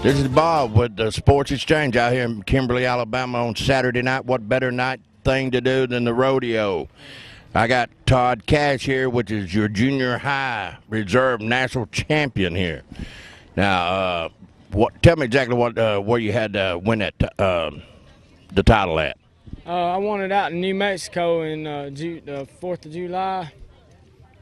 This is Bob with the Sports Exchange out here in Kimberly, Alabama on Saturday night. What better night thing to do than the rodeo? I got Todd Cash here, which is your junior high reserve national champion here. Now, tell me exactly where you had to win that the title at. I won it out in New Mexico in the 4th of July.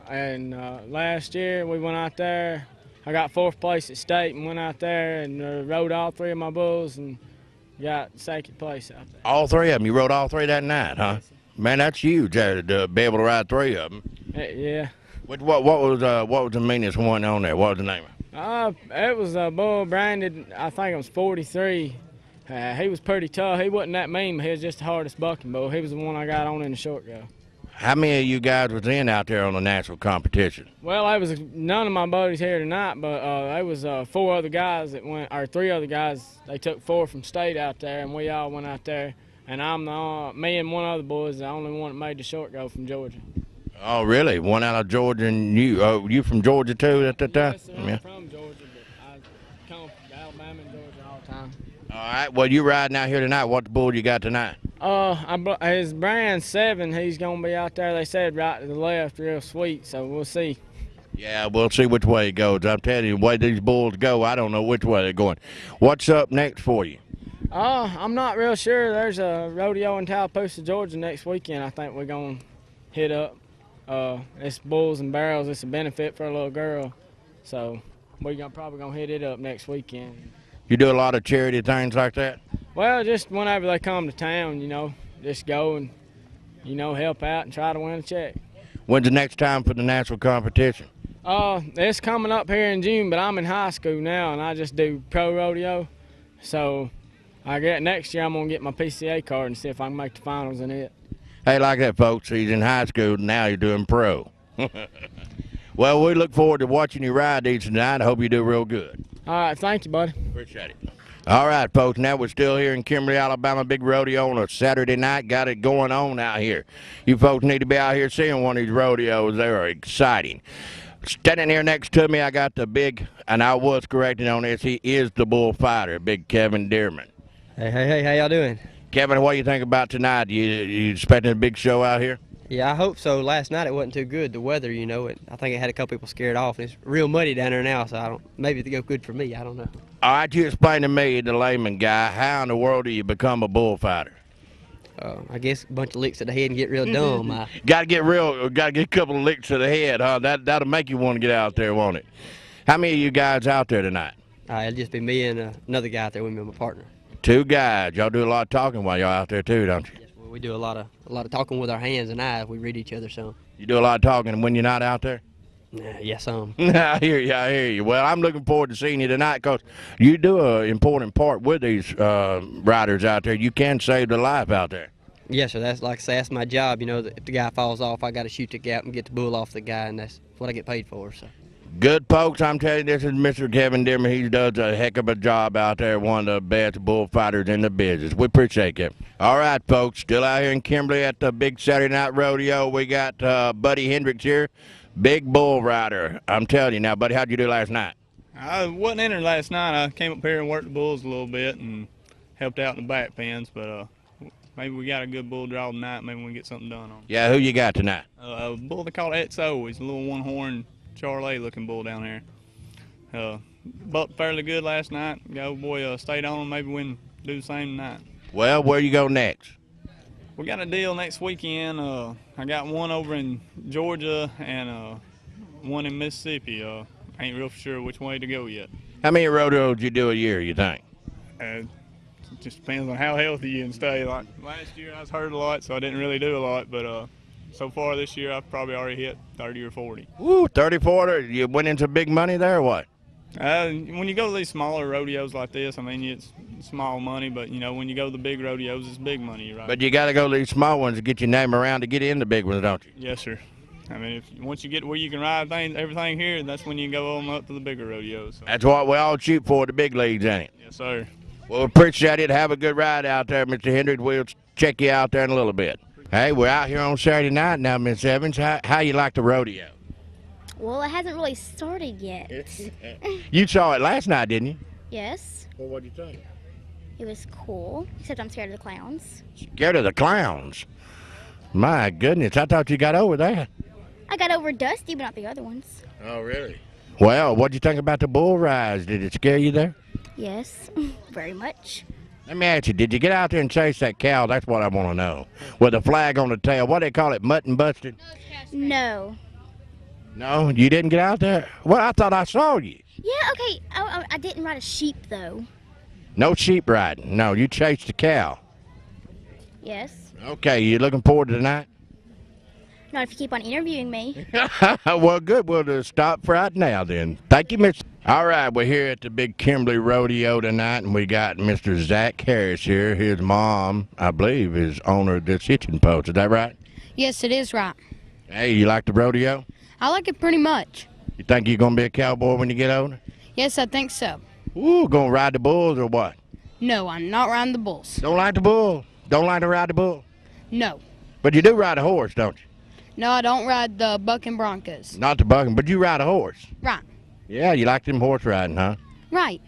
And last year we went out there. I got 4th place at state and went out there and rode all 3 of my bulls and got 2nd place out there. All 3 of them? You rode all 3 that night, huh? Yes. Man, that's huge to be able to ride 3 of them. Yeah. What was the meanest one on there? What was the name of it? It was a bull branded, I think it was 43. He was pretty tough. He wasn't that mean, but he was just the hardest bucking bull. He was the one I got on in the short go. How many of you guys was in out there on the national competition? Well, I was none of my buddies here tonight, but there was 4 other guys that went, or 3 other guys. They took 4 from state out there, and we all went out there. And me and 1 other boy is the only one that made the short go from Georgia. Oh, really? One out of Georgia, and you from Georgia too at that time? Yes, sir, I'm from Georgia, but I come from Alabama and Georgia all the time. All right. Well, you riding out here tonight. What bull you got tonight? His brand 7. He's gonna be out there. They said right to the left, real sweet. So we'll see. Yeah, we'll see which way it goes. I'm telling you, the way these bulls go, I don't know which way they're going. What's up next for you? I'm not real sure. There's a rodeo in Tallapoosa, Georgia next weekend. I think we're gonna hit up. It's bulls and barrels. It's a benefit for a little girl, so we're probably gonna hit it up next weekend. You do a lot of charity things like that? Well, just whenever they come to town, just go and, help out and try to win a check. When's the next time for the national competition? It's coming up here in June, but I'm in high school now, and I just do pro rodeo. So I get next year I'm going to get my PCA card and see if I can make the finals in it. Hey, like that, folks. He's in high school, and now you're doing pro. Well, we look forward to watching you ride these tonight. I hope you do real good. All right, thank you, buddy. Appreciate it. All right, folks, now we're still here in Kimberly, Alabama, big rodeo on a Saturday night. Got it going on out here. You folks need to be out here seeing one of these rodeos. They are exciting. Standing here next to me, I got the big, and I was corrected on this, he is the bullfighter, big Kevin Dearman. Hey, how y'all doing? Kevin, what do you think about tonight? You expecting a big show out here? Yeah, I hope so. Last night it wasn't too good. The weather, I think it had a couple people scared off. And it's real muddy down there now, so maybe it'll go good for me. I don't know. All right, you explain to me, the layman guy, how in the world do you become a bullfighter? I guess a bunch of licks to the head and get real dumb. Got to get a couple of licks to the head, huh? That'll make you want to get out there, won't it? How many of you guys out there tonight? It'll just be me and another guy out there with me, my partner. 2 guys. Y'all do a lot of talking while y'all out there too, don't you? Yes, well, we do a lot of talking with our hands and eyes. We read each other some. You do a lot of talking when you're not out there? Yes, some. I hear you. Well, I'm looking forward to seeing you tonight because you do an important part with these riders out there. You can save their life out there. Yes, sir. That's like I say, that's my job. If the guy falls off, I got to shoot the gap and get the bull off the guy, and that's what I get paid for. So. Good folks, I'm telling you, this is Mr. Kevin Dearman. He does a heck of a job out there, one of the best bullfighters in the business. We appreciate it. All right, folks, still out here in Kimberly at the big Saturday night rodeo. We got Buddy Hendricks here, big bull rider. I'm telling you now, buddy, how'd you do last night? I wasn't in there last night. I came up here and worked the bulls a little bit and helped out in the back pens, but maybe we got a good bull draw tonight. Maybe we can get something done on him. Yeah, who you got tonight? A bull they call XO. He's a little one-horn Charlie looking bull down here. Bucked fairly good last night. The old boy stayed on him. Maybe we can do the same tonight. Well, where you go next? We got a deal next weekend. I got one over in Georgia and one in Mississippi. Ain't real sure which way to go yet. How many rodeos you do a year, you think? It just depends on how healthy you can stay. Like last year, I was hurt a lot, so I didn't really do a lot. But so far this year, I've probably already hit 30 or 40. Woo, 30, 40. You went into big money there or what? When you go to these smaller rodeos like this, I mean, it's small money, but, you know, when you go to the big rodeos, it's big money, right? But you got to go to these small ones to get your name around to get in the big ones, don't you? Yes, sir. I mean, once you get where you can ride everything here, that's when you can go on up to the bigger rodeos. So. That's what we all shoot for, the big leagues, ain't it? Yes, sir. Well, appreciate it. Have a good ride out there, Mr. Hendricks. We'll check you out there in a little bit. Hey, we're out here on Saturday night now, Miss Evans. How you like the rodeo? Well, it hasn't really started yet. You saw it last night, didn't you? Yes. Well, what'd you think? It was cool, except I'm scared of the clowns. Scared of the clowns? My goodness, I thought you got over that. I got over Dusty, but not the other ones. Oh, really? Well, what'd you think about the bull rides? Did it scare you there? Yes, very much. Let me ask you, did you get out there and chase that cow? That's what I want to know. With a flag on the tail. What do they call it, mutton busted? No. No, you didn't get out there? Well, I thought I saw you. Yeah, okay. I didn't ride a sheep, though. No sheep riding. No, you chased the cow. Yes. Okay, you looking forward to tonight? Not if you keep on interviewing me. Well, good. We'll just stop for right now then. Thank you, Miss. All right, we're here at the big Kimberly Rodeo tonight, and we got Mr. Zach Harris here. His mom, I believe, is owner of this hitching post. Is that right? Yes, it is right. Hey, you like the rodeo? I like it pretty much. You think you're going to be a cowboy when you get older? Yes, I think so. Ooh, going to ride the bulls or what? No, I'm not riding the bulls. Don't like the bull? Don't like to ride the bull? No. But you do ride a horse, don't you? No, I don't ride the bucking Broncos. Not the bucking, but you ride a horse. Right. Yeah, you like them horse riding, huh? Right.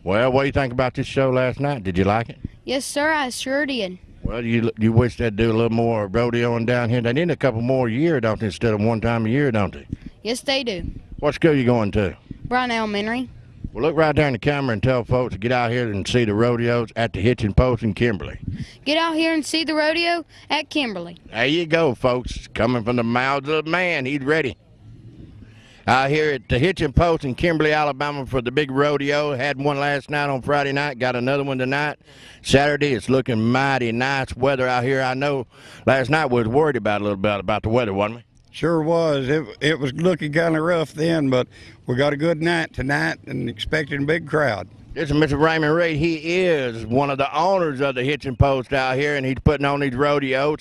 Well, what do you think about this show last night? Did you like it? Yes, sir, I sure did. Well, you wish they'd do a little more rodeoing down here. They need a couple more a year, don't they, instead of one time a year, don't they? Yes, they do. What school you going to? Brown Elementary. Well, look right there in the camera and tell folks to get out here and see the rodeos at the Hitchin Post in Kimberly. Get out here and see the rodeo at Kimberly. There you go, folks. Coming from the mouths of the man. He's ready. Out here at the Hitchin Post in Kimberly, Alabama for the big rodeo. Had one last night on Friday night. Got another one tonight. Saturday, it's looking mighty nice weather out here. I know last night we was worried about a little bit about the weather, wasn't we? Sure was. It was looking kind of rough then, but we got a good night tonight and expecting a big crowd. This is Mr. Raymond Reed. He is one of the owners of the Hitchin Post out here, and he's putting on these rodeos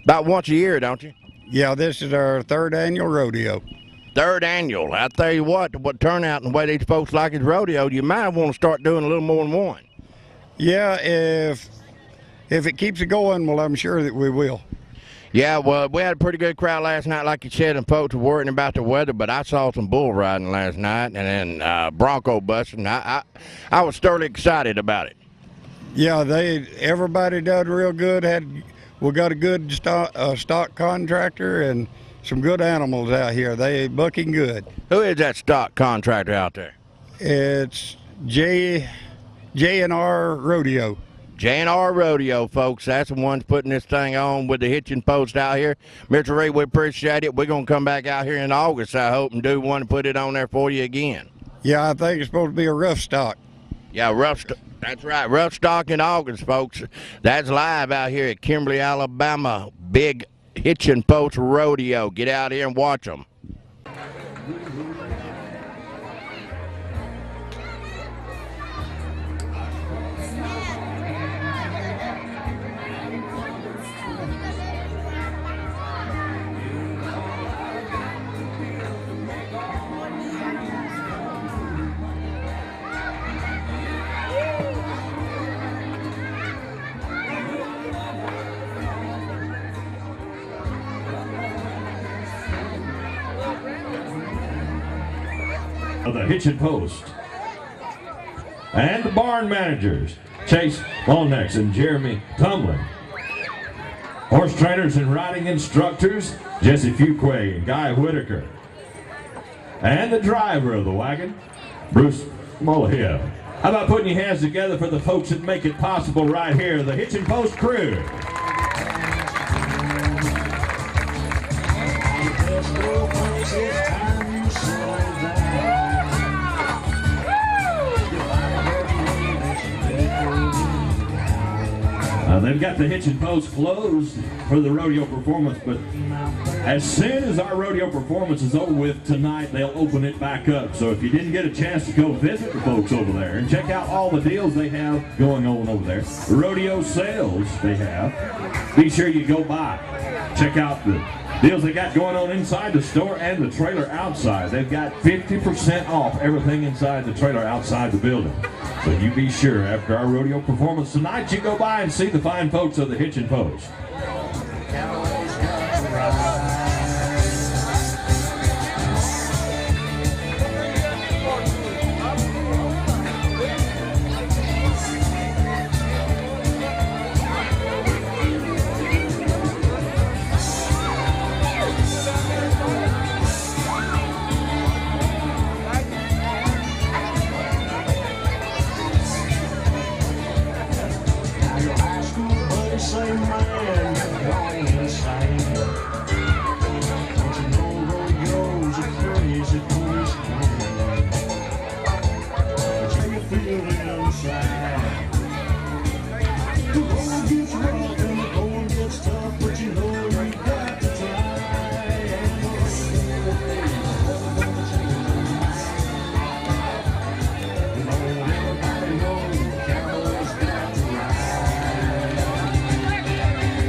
about once a year, don't you? Yeah, this is our third annual rodeo. Third annual. I tell you what turnout and the way these folks like his rodeo, you might want to start doing a little more than one. Yeah, if it keeps it going, well, I'm sure that we will. Yeah, well, we had a pretty good crowd last night, like you said, and folks were worrying about the weather, but I saw some bull riding last night and then Bronco busting. I was thoroughly excited about it. Yeah, everybody done real good. We got a good stock contractor and some good animals out here. They bucking good. Who is that stock contractor out there? It's J&R Rodeo. J&R Rodeo, folks. That's the ones putting this thing on with the Hitchin Post out here. Mr. Reed, we appreciate it. We're going to come back out here in August, I hope, and do one and put it on there for you again. Yeah, I think it's supposed to be a rough stock. Yeah, that's right. Rough stock in August, folks. That's live out here at Kimberly, Alabama. Big Hitchin Post Rodeo. Get out here and watch them. Of the Hitchin Post. And the barn managers, Chase Molnex and Jeremy Tumlin. Horse trainers and riding instructors, Jesse Fuquay and Guy Whitaker. And the driver of the wagon, Bruce Mullihill. How about putting your hands together for the folks that make it possible right here, the Hitchin Post crew. they've got the Hitchin Post closed for the rodeo performance, but as soon as our rodeo performance is over with tonight, they'll open it back up. So if you didn't get a chance to go visit the folks over there and check out all the deals they have going on over there, the rodeo sales they have, be sure you go by. Check out the deals they got going on inside the store and the trailer outside. They've got 50% off everything inside the trailer outside the building. So you be sure after our rodeo performance tonight, you go by and see the fine folks of the Hitchin Post.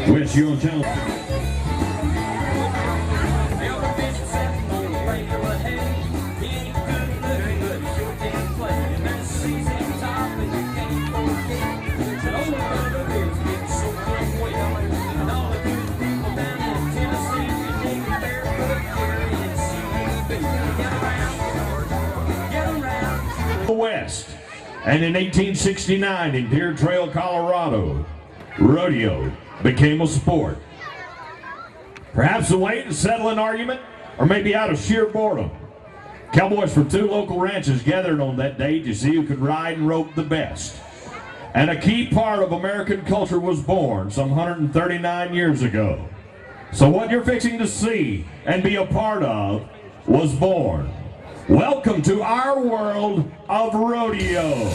Wes, you on channel. West, and in 1869 in Deer Trail, Colorado, rodeo became a sport. Perhaps a way to settle an argument, or maybe out of sheer boredom. Cowboys from 2 local ranches gathered on that day to see who could ride and rope the best. And a key part of American culture was born some 139 years ago. So what you're fixing to see and be a part of was born. Welcome to our world of rodeo.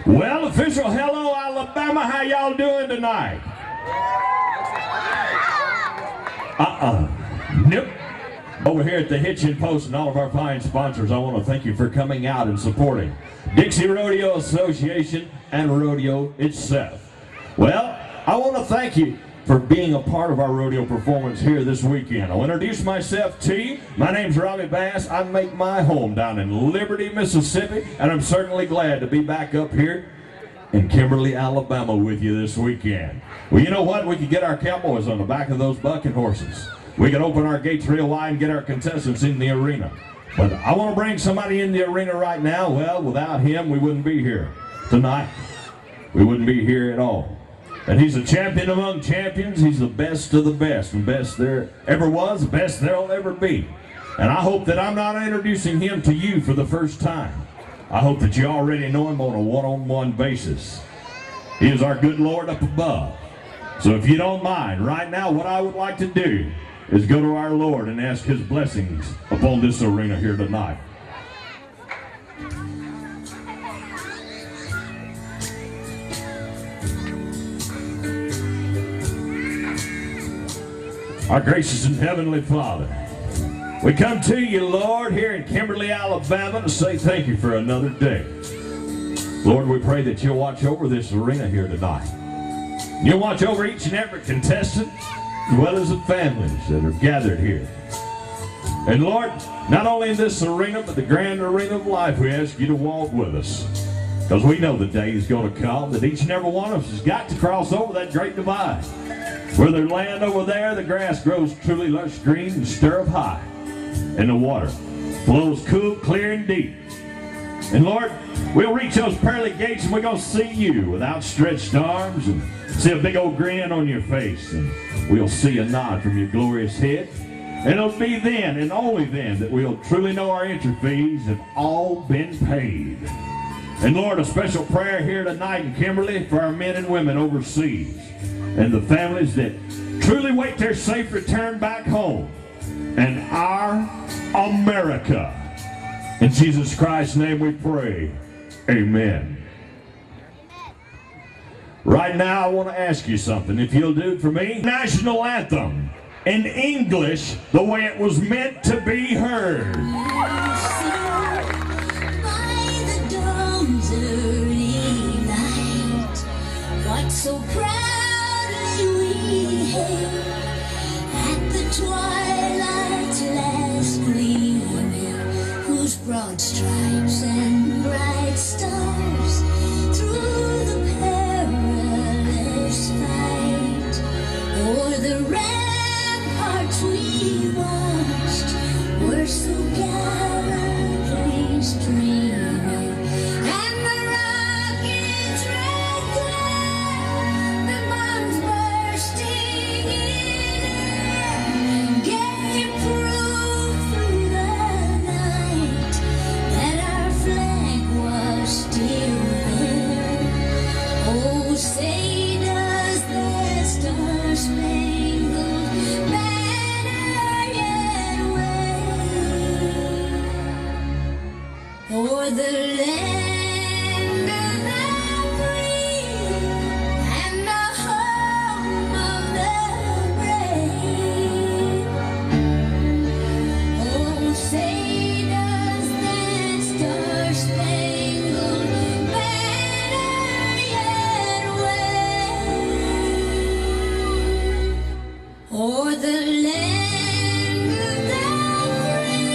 Well, official hello Alabama, how y'all doing tonight? Nope. Over here at the Hitchin Post and all of our fine sponsors, I want to thank you for coming out and supporting Dixie Rodeo Association and rodeo itself. Well, I want to thank you for being a part of our rodeo performance here this weekend. I'll introduce myself to you. My name's Robbie Bass. I make my home down in Liberty, Mississippi, and I'm certainly glad to be back up here in Kimberly, Alabama with you this weekend. Well, you know what? We could get our cowboys on the back of those bucking horses. We could open our gates real wide and get our contestants in the arena. But I want to bring somebody in the arena right now. Well, without him, we wouldn't be here tonight. We wouldn't be here at all. And he's a champion among champions. He's the best of the best. The best there ever was, the best there'll ever be. And I hope that I'm not introducing him to you for the first time. I hope that you already know him on a one-on-one basis. He is our good Lord up above. So if you don't mind, right now what I would like to do is go to our Lord and ask his blessings upon this arena here tonight. Our gracious and heavenly Father, we come to you, Lord, here in Kimberly, Alabama, to say thank you for another day. Lord, we pray that you'll watch over this arena here tonight. You'll watch over each and every contestant, as well as the families that are gathered here. And Lord, not only in this arena, but the grand arena of life, we ask you to walk with us. Because we know the day is going to come that each and every one of us has got to cross over that great divide. Where there's land over there, the grass grows truly lush green and stir up high. And the water flows cool, clear, and deep. And Lord, we'll reach those pearly gates and we're going to see you with outstretched arms and see a big old grin on your face. And we'll see a nod from your glorious head. And it'll be then and only then that we'll truly know our entry fees have all been paid. And Lord, a special prayer here tonight in Kimberly for our men and women overseas and the families that truly wait their safe return back home and our America. In Jesus Christ's name we pray. Amen. Right now I want to ask you something, if you'll do it for me. National anthem in English the way it was meant to be heard. So proudly we hailed at the twilight's last gleaming, whose broad stripes and bright stars through the perilous fight o'er the ramparts we watched were so gallantly streaming, and the rockets red glare, the bombs bursting in air, gave proof through the night that our flag was still there. Oh, say does the star-spangled banner yet wave o'er the land of the free and the home of the brave? Oh, say does that star-spangled banner yet wave o'er the land of the free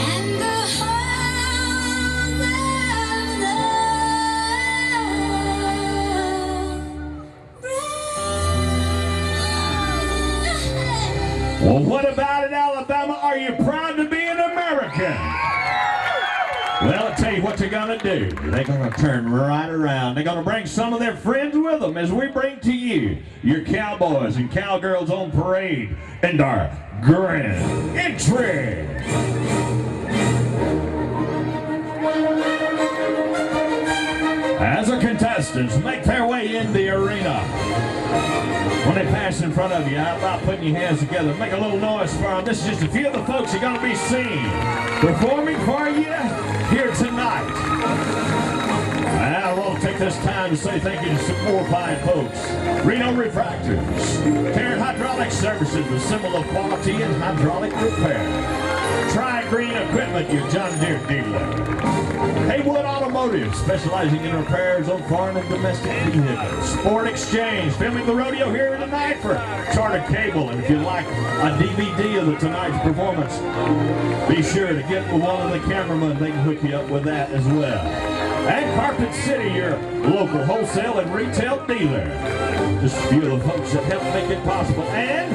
and the home of the brave? Well, what about it, Alabama? Are you proud to be an American? Well, I'll tell you what they're gonna do. They're gonna turn right around. They're gonna bring some of their friends with them as we bring to you your cowboys and cowgirls on parade and our grand entry. As our contestants make their way in the arena, when they pass in front of you, how about putting your hands together? Make a little noise for them. This is just a few of the folks that are going to be seen performing for you here tonight. And I want to take this time to say thank you to some more fine folks. Reno Refractors, Karen Hydraulic Services, the symbol of quality and hydraulic repair. Try Green Equipment, your John Deere dealer. Haywood Automotive, specializing in repairs on foreign and domestic vehicles. Sport Exchange, filming the rodeo here tonight for Charter Cable. And if you'd like a DVD of tonight's performance, be sure to get with one of the cameramen. They can hook you up with that as well. And Carpet City, your local wholesale and retail dealer. Just a few of the folks that help make it possible. And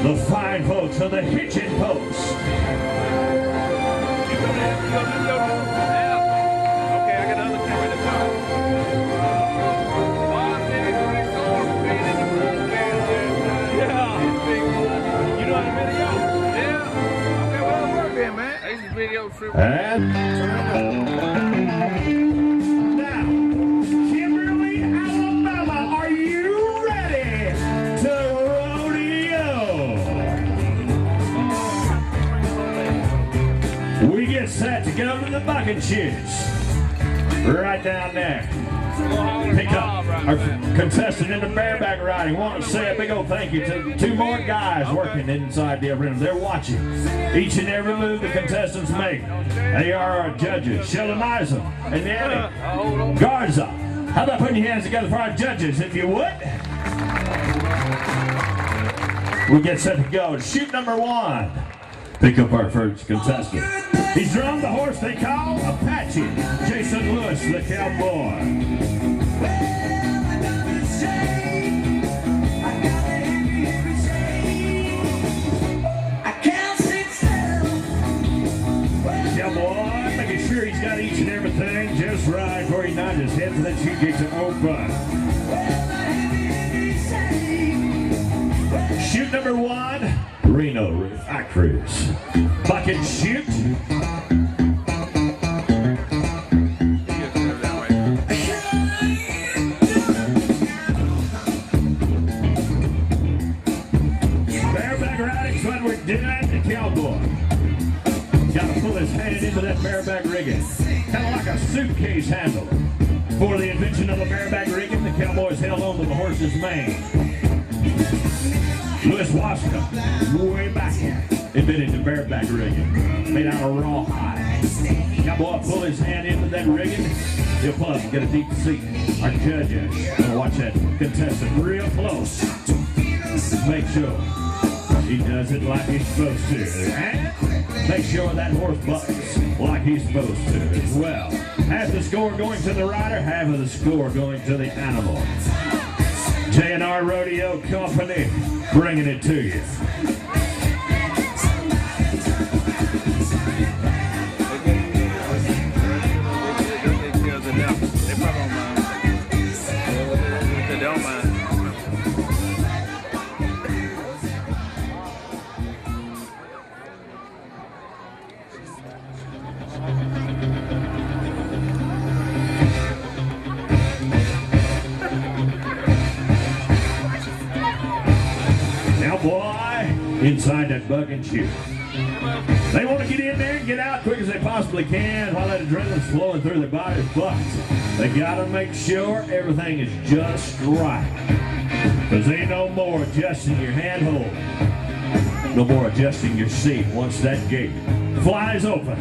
the fine folks of the Hitchin Post. Okay, I got another camera in the top. 1, 2, 3, 4, being in the pool, yeah. You know the video? Yeah. Okay, well, it'll work then, man. This is video trip. And now, Kimberly, Alabama, are you ready to rodeo? We get set to go to the bucket shoots. Right down there. Pick up our contestant in the bareback riding. Want to say a big old thank you to 2 more guys working inside the arena. They're watching each and every move the contestants make. They are our judges, Sheldon Isa and Nanny Garza. How about putting your hands together for our judges, if you would? We get set to go. Shoot number 1. Pick up our first contestant. He's drawn the horse they call Apache, Jason Lewis, the cowboy. Cowboy, making sure he's got each and everything just right before he nods his head so that you get to open. chute number 1, Reno Refractories. Bucket chute. Bareback riding's what we're doing. The cowboy. Got to pull his hand into that bareback rigging. Kind of like a suitcase handle. For the invention of a bareback rigging, the cowboys held on to the horse's mane. Louis Wascom, way back, invented the bareback rigging, made out of rawhide. Cowboy pull his hand into that rigging, he'll pull up and get a deep seat. Our judges gonna watch that contestant real close. Make sure he does it like he's supposed to, and make sure that horse bucks like he's supposed to as well. Half the score going to the rider, half of the score going to the animal. J&R Rodeo Company bringing it to you. Boy, inside that bucket chute. They want to get in there and get out quick as they possibly can while that adrenaline's flowing through their bodies, but they got to make sure everything is just right. Because ain't no more adjusting your handhold, no more adjusting your seat once that gate flies open.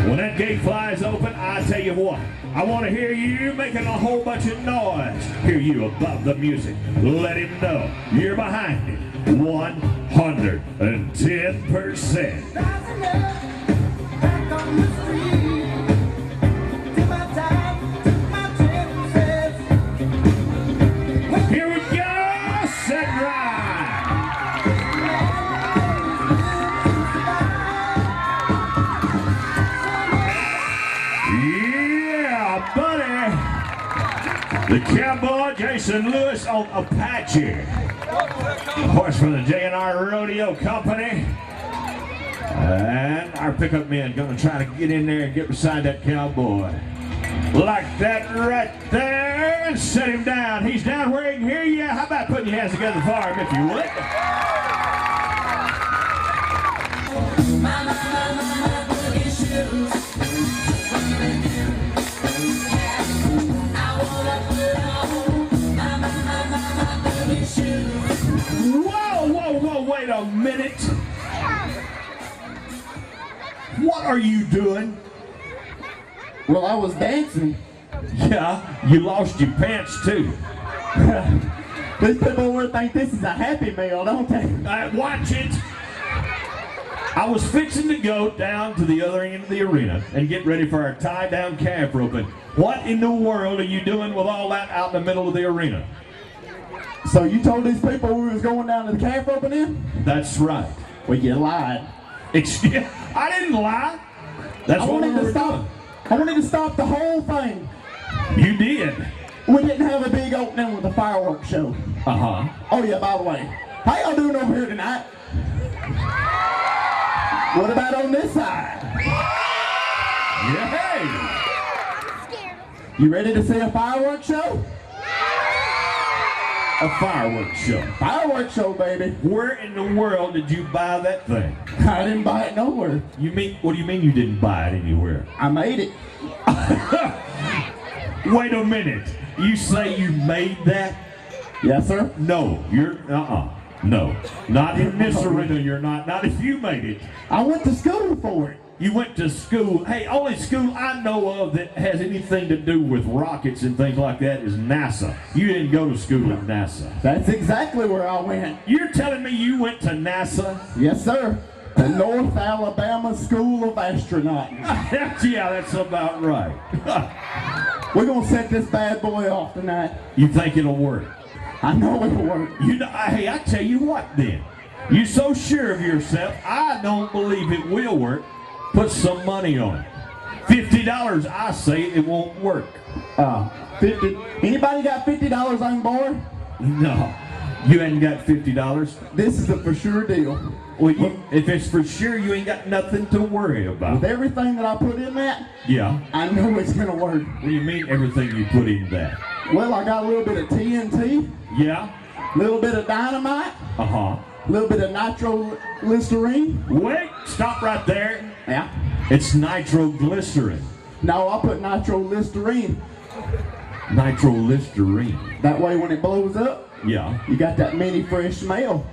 When that gate flies open, I tell you what, I want to hear you making a whole bunch of noise. Hear you above the music. Let him know you're behind it. 110%. Here we go, set right. Yeah, buddy. The cowboy, Jason Lewis on Apache. Horse from the J&R Rodeo Company. And our pickup men gonna try to get in there and get beside that cowboy. Like that right there, and set him down. He's down where he can hear you. How about putting your hands together for him, if you would? Whoa, wait a minute. What are you doing? Well, I was dancing. Yeah, you lost your pants too. These people would think this is a Happy Meal, don't they? Watch it. I was fixing to go down to the other end of the arena and get ready for our tie-down calf roping. What in the world are you doing with all that out in the middle of the arena? So you told these people we was going down to the calf roping in? That's right. Well, you lied. I didn't lie. That's what we were doing. I wanted to stop the whole thing. You did. We didn't have a big opening with a fireworks show. Uh-huh. Oh yeah, by the way, how y'all doing over here tonight? What about on this side? Yeah, hey. You ready to see a fireworks show? A fireworks show. Fireworks show, baby. Where in the world did you buy that thing? I didn't buy it nowhere. What do you mean you didn't buy it anywhere? I made it. Wait a minute. You say you made that? Yes, sir. No, no. Not in this arena, you're not. Not if you made it. I went to school for it. You went to school. Hey, only school I know of that has anything to do with rockets and things like that is NASA. You didn't go to school at NASA. That's exactly where I went. You're telling me you went to NASA? Yes, sir. The North Alabama School of Astronauts. Yeah, that's about right. We're going to set this bad boy off tonight. You think it'll work? I know it'll work. Hey, I tell you what then. You're so sure of yourself, I don't believe it will work. Put some money on it. $50, I say it won't work. 50. Anybody got $50 on board? No. You ain't got $50. This is a for sure deal. Well, if it's for sure, you ain't got nothing to worry about. With everything that I put in that, Yeah. I know it's gonna work. What do you mean everything you put in that? Well, I got a little bit of TNT, Yeah. a little bit of dynamite, Uh-huh. a little bit of nitroglycerine. Wait, stop right there. Yeah. It's nitroglycerin. No, I put nitroglycerine. Nitroglycerine. That way when it blows up, Yeah. you got that mini fresh smell.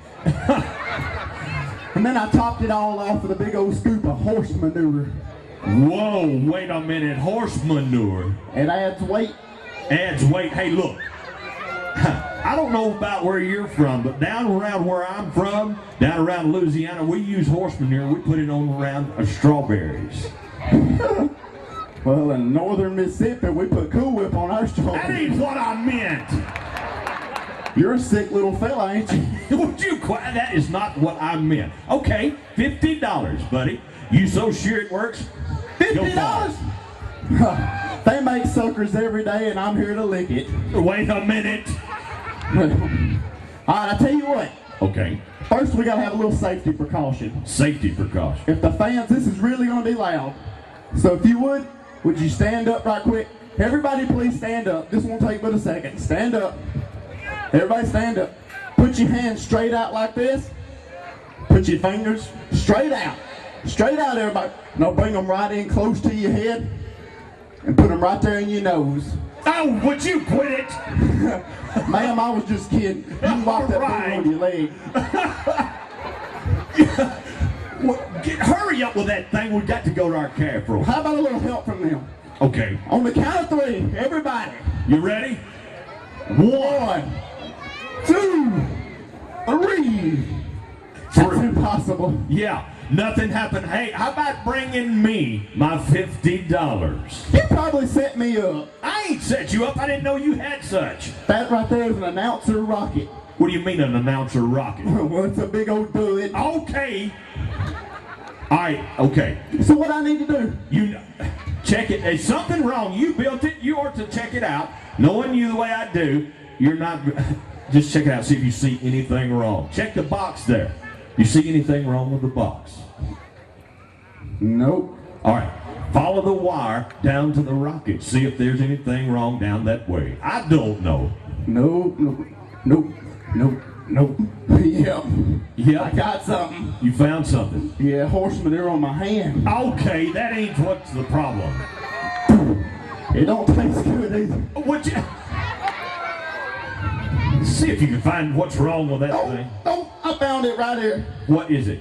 And then I topped it all off with a big old scoop of horse manure. Whoa, wait a minute. Horse manure. It adds weight. Adds weight. Hey, look. I don't know about where you're from, but down around where I'm from, down around Louisiana, we use horse manure. We put it on around strawberries. Well, in northern Mississippi, we put Cool Whip on our That strawberries. ain't what I meant. You're a sick little fella, ain't you? Would you quit? That is not what I meant. Okay, $50, buddy. You so sure it works? Go for $50? They make suckers every day, and I'm here to lick it. Wait a minute. All right, I tell you what. Okay, First, we gotta have a little safety precaution. safety precaution. If the fans, this is really gonna be loud. So if you would you stand up right quick? Everybody please stand up. This won't take but a second. Stand up. Everybody stand up. Put your hands straight out like this. Put your fingers straight out. Straight out, everybody. Now bring them right in close to your head and put them right there in your nose. Oh, would you quit it? Ma'am, I was just kidding. You can wipe that thing on your leg. Hurry up with that thing. We've got to go to our calf rope. How about a little help from them? Okay, On the count of three, everybody. you ready? 1, 2, 3. That's impossible. Yeah, nothing happened. Hey, how about bringing me my $50? You probably set me up. I ain't set you up. I didn't know you had such. That right there is an announcer rocket. What do you mean an announcer rocket? Well, it's a big old dud. Okay. All right, okay. So what I need to do? You check it. There's something wrong. You built it. You ought to check it out. Knowing you the way I do, you're not. Just check it out. See if you see anything wrong. Check the box there. You see anything wrong with the box? Nope. All right. Follow the wire down to the rocket. See if there's anything wrong down that way. I don't know. Nope. Nope. Nope. Nope. Nope. Yep. Yeah. I got something. You found something. Yeah, horse manure on my hand. Okay, that ain't what's the problem. It don't taste good either. Would you see if you can find what's wrong with that thing? Oh, I found it right here. What is it?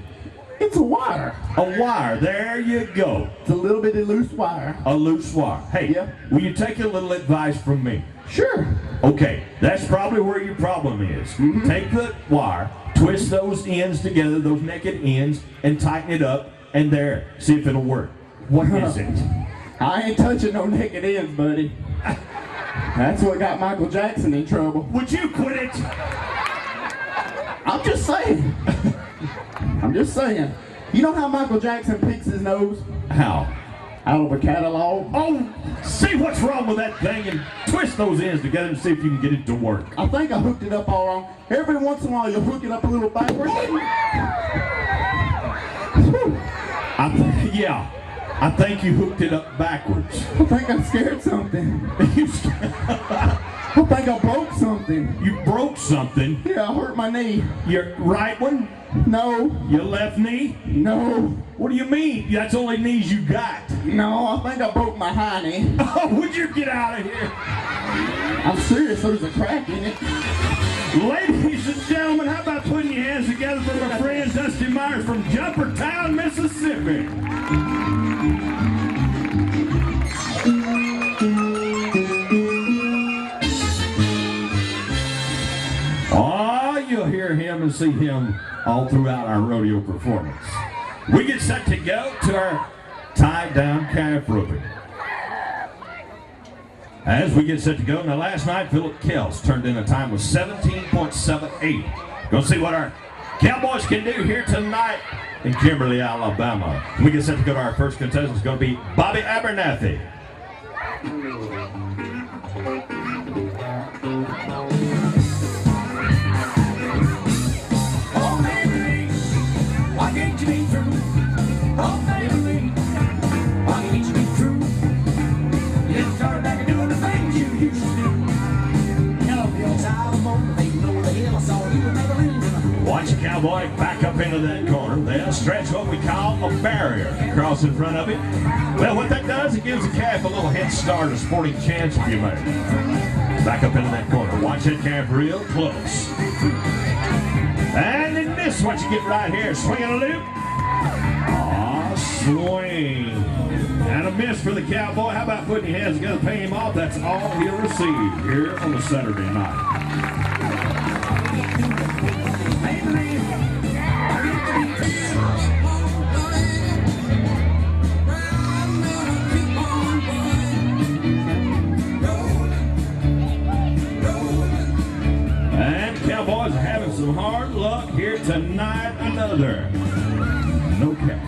It's a wire. A wire. There you go. It's a little bitty loose wire. A loose wire. Hey, Yeah. will you take a little advice from me? Sure. Okay, that's probably where your problem is. Take the wire, twist those ends together, those naked ends, and tighten it up, and there, see if it'll work. What is it? I ain't touching no naked ends, buddy. That's what got Michael Jackson in trouble. Would you quit it? I'm just saying. I'm just saying. You know how Michael Jackson picks his nose? How? Out of a catalog? Oh, see what's wrong with that thing and twist those ends together and see if you can get it to work. I think I hooked it up all wrong. Every once in a while you hook it up a little backwards. Yeah, I think you hooked it up backwards. I think I scared something. I think I broke something. You broke something. Yeah, I hurt my knee. Your right one? No. Your left knee? No. What do you mean? That's the only knees you got. No, I think I broke my high knee. Oh, would you get out of here? I'm serious, there's a crack in it. Ladies and gentlemen, how about putting your hands together for my friend Dusty Myers from Jumpertown, Mississippi? Oh, you'll hear him and see him all throughout our rodeo performance. We get set to go to our tied down calf roping. As we get set to go, now last night Philip Kells turned in a time of 17.78. Gonna see what our Cowboys can do here tonight in Kimberly, Alabama. We get set to go to our first contestant. It's gonna be Bobby Abernathy. into that corner. They'll stretch what we call a barrier across in front of it. Well, what that does, it gives the calf a little head start, a sporting chance if you may. Back up into that corner. Watch that calf real close. And in this, what you get right here, swinging a loop. Swing. And a miss for the Cowboy. How about putting your hands together, pay him off? That's all he'll receive here on a Saturday night. And Cowboys are having some hard luck here tonight. Another. No catch.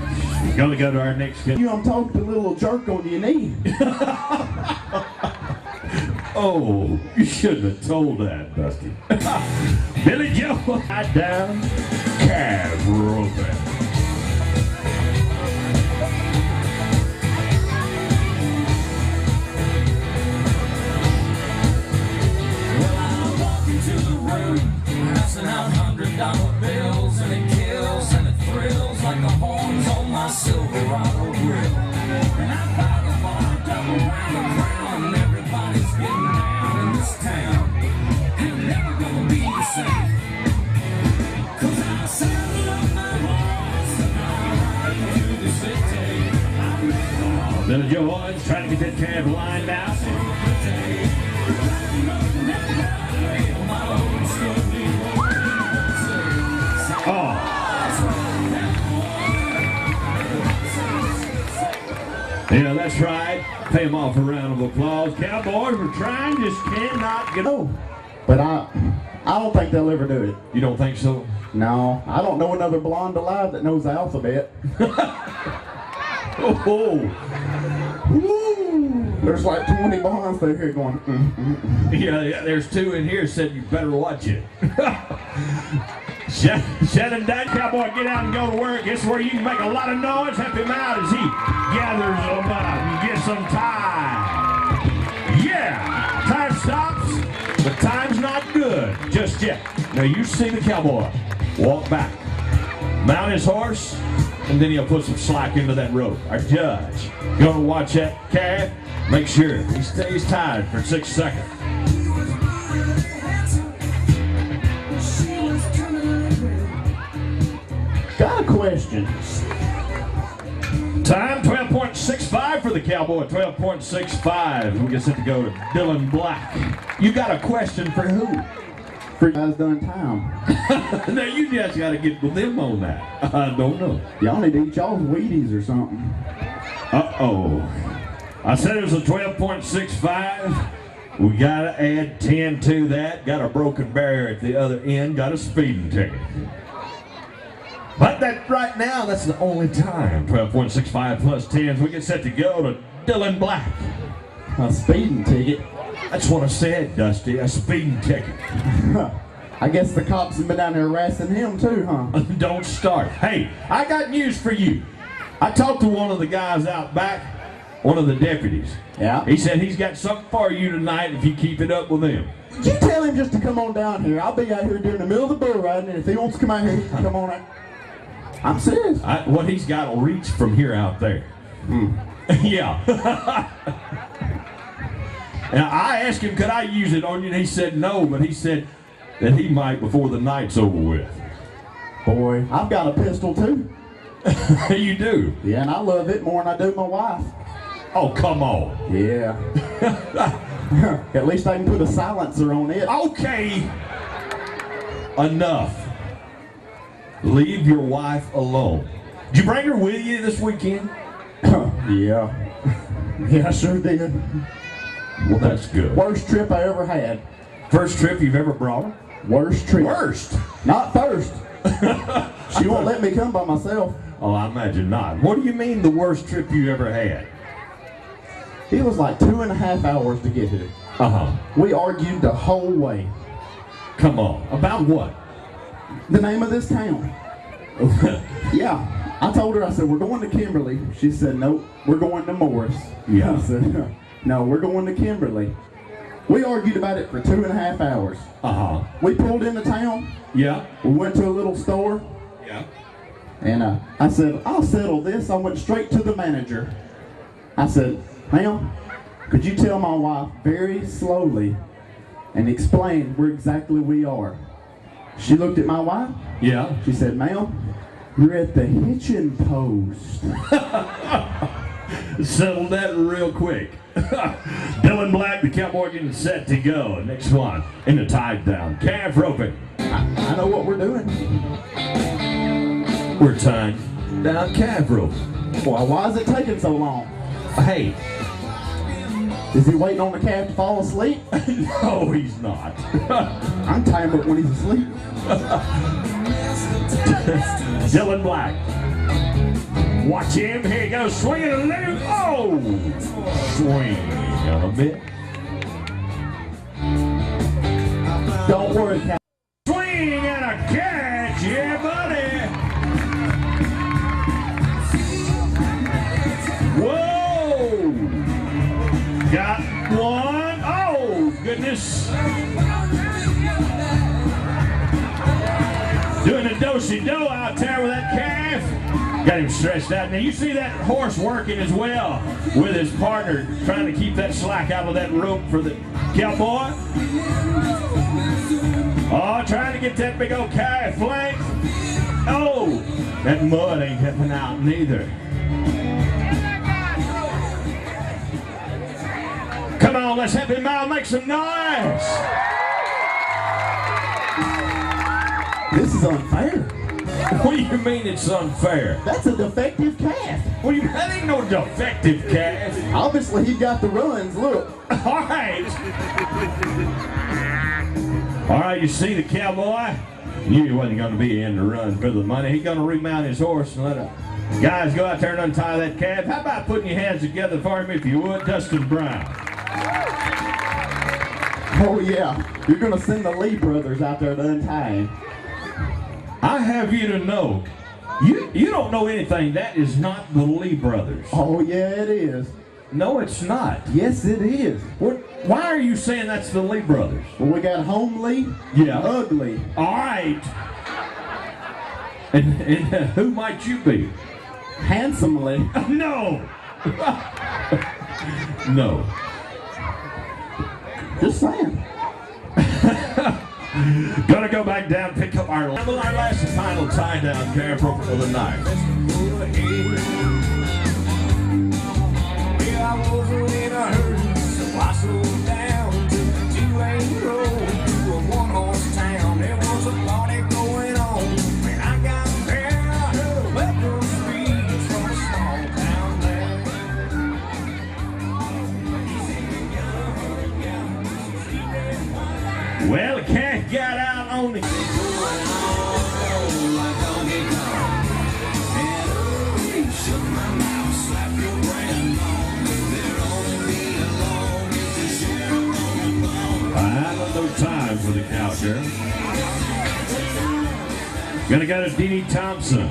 Gonna go to our next game. I'm talking to a little jerk on your knee. Oh, you shouldn't have told that, Dusty. Billy Joe, down, calf roping. Well, I walk into the room, passing out $100 bills, and it kills and it thrills like the horns on my Silverado grill. And I buy the bar, double round the crown, and everybody's getting down in this town. Ain't never gonna be the same. 'Cause I saddle up my horse and I ride to the city. Billy Joe Owens trying to get that calf lined out. Oh. Yeah, that's right. Pay him off a round of applause. Cowboys were trying, just cannot get over. But I don't think they'll ever do it. You don't think so? No, I don't know another blonde alive that knows the alphabet. Oh. Woo. There's like 20 blondes through here going, Yeah, there's two in here said you better watch it. Shannon Dunn, Cowboy, get out and go to work. It's where you can make a lot of noise. Help him out as he gathers them up and gets some time. Yeah, time stops, but time's not good just yet. Now you see the Cowboy walk back, mount his horse, and then he'll put some slack into that rope. Our judge going to watch that calf, make sure he stays tied for 6 seconds. got a question. Time 12.65 for the Cowboy, 12.65. We get set to go to Dylan Black. You got a question for who? For guys done time. Now you just got to get with them on that. I don't know. Y'all need to eat y'all's Wheaties or something. Uh-oh. I said it was a 12.65. We got to add 10 to that. Got a broken barrier at the other end. Got a speeding ticket. But that right now, that's the only time. 12.65 plus 10s. We get set to go to Dylan Black. A speeding ticket? That's what I said, Dusty. A speeding ticket. I guess the cops have been down there harassing him too, huh? Don't start. Hey, I got news for you. I talked to one of the guys out back, one of the deputies. Yeah? He said he's got something for you tonight if you keep it up with him. You tell him just to come on down here. I'll be out here during the middle of the bull riding, and if he wants to come out here, he can come on out. I'm serious. What he's got will reach from here out there. Yeah. And I asked him, could I use it on you? And he said no, but he said that he might before the night's over with. Boy, I've got a pistol too. You do? Yeah, and I love it more than I do my wife. Oh, come on. Yeah. At least I can put a silencer on it. Okay. Enough. Leave your wife alone. Did you bring her with you this weekend? Yeah. Yeah, I sure did. Well, that's good. Worst trip I ever had. First trip you've ever brought her? Worst trip. Worst? Not first. She won't let me come by myself. Oh, I imagine not. What do you mean the worst trip you ever had? It was like 2.5 hours to get here. Uh-huh. We argued the whole way. Come on. About what? The name of this town. Yeah. I told her, I said, we're going to Kimberly. She said, nope, we're going to Morris. Yeah. I said, no, we're going to Kimberly. We argued about it for 2.5 hours. Uh-huh. We pulled into town. Yeah. We went to a little store. Yeah. And I said, I'll settle this. I went straight to the manager. I said, ma'am, could you tell my wife very slowly and explain where exactly we are? She looked at my wife. Yeah. She said, ma'am, you're at the Hitchin post. Settled that real quick. Dylan Black, the cowboy, getting set to go. Next one in the tied down. Calf roping. I know what we're doing. We're tying down calf rope. Boy, why is it taking so long? Hey. Is he waiting on the calf to fall asleep? No, he's not. I'm tying it when he's asleep. Dylan Black. Watch him. Here he goes. Swinging a little. Oh! Swing on a bit. Don't worry, Calf. Swing and a catch. Yeah, buddy. Whoa! Got one. Oh, goodness. Doing a do-si-do out there with that calf. Got him stretched out. Now you see that horse working as well with his partner, trying to keep that slack out of that rope for the cowboy. Oh, trying to get that big old calf flanked. Oh, that mud ain't helping out neither. Come on, let's have him out, make some noise. This is unfair. What do you mean it's unfair? That's a defective calf. Well, that ain't no defective calf. Obviously, he got the runs. Look. All right. All right, you see the cowboy? Knew he wasn't going to be in the run for the money. He's going to remount his horse and let guys go out there and untie that calf. How about putting your hands together for him, if you would, Dustin Brown? Oh, yeah. You're going to send the Lee brothers out there to untie him. I have you to know, you don't know anything. That is not the Lee brothers. Oh, yeah, it is. No, it's not. Yes, it is. Why are you saying that's the Lee brothers? Well, we got homely, yeah, ugly. All right. And who might you be? Handsomely. No. No. Just saying. Gonna go back down, pick up our last and final tie down calf rope for the night. Well, I wasn't in a hurry, so I slowed down to the two-lane road to a one-horse town. There was a party going on when I got there. I heard a welcome speech from a small town there. Well, the calf got out on the no time for the cowgirl. Gonna go to Dee Thompson.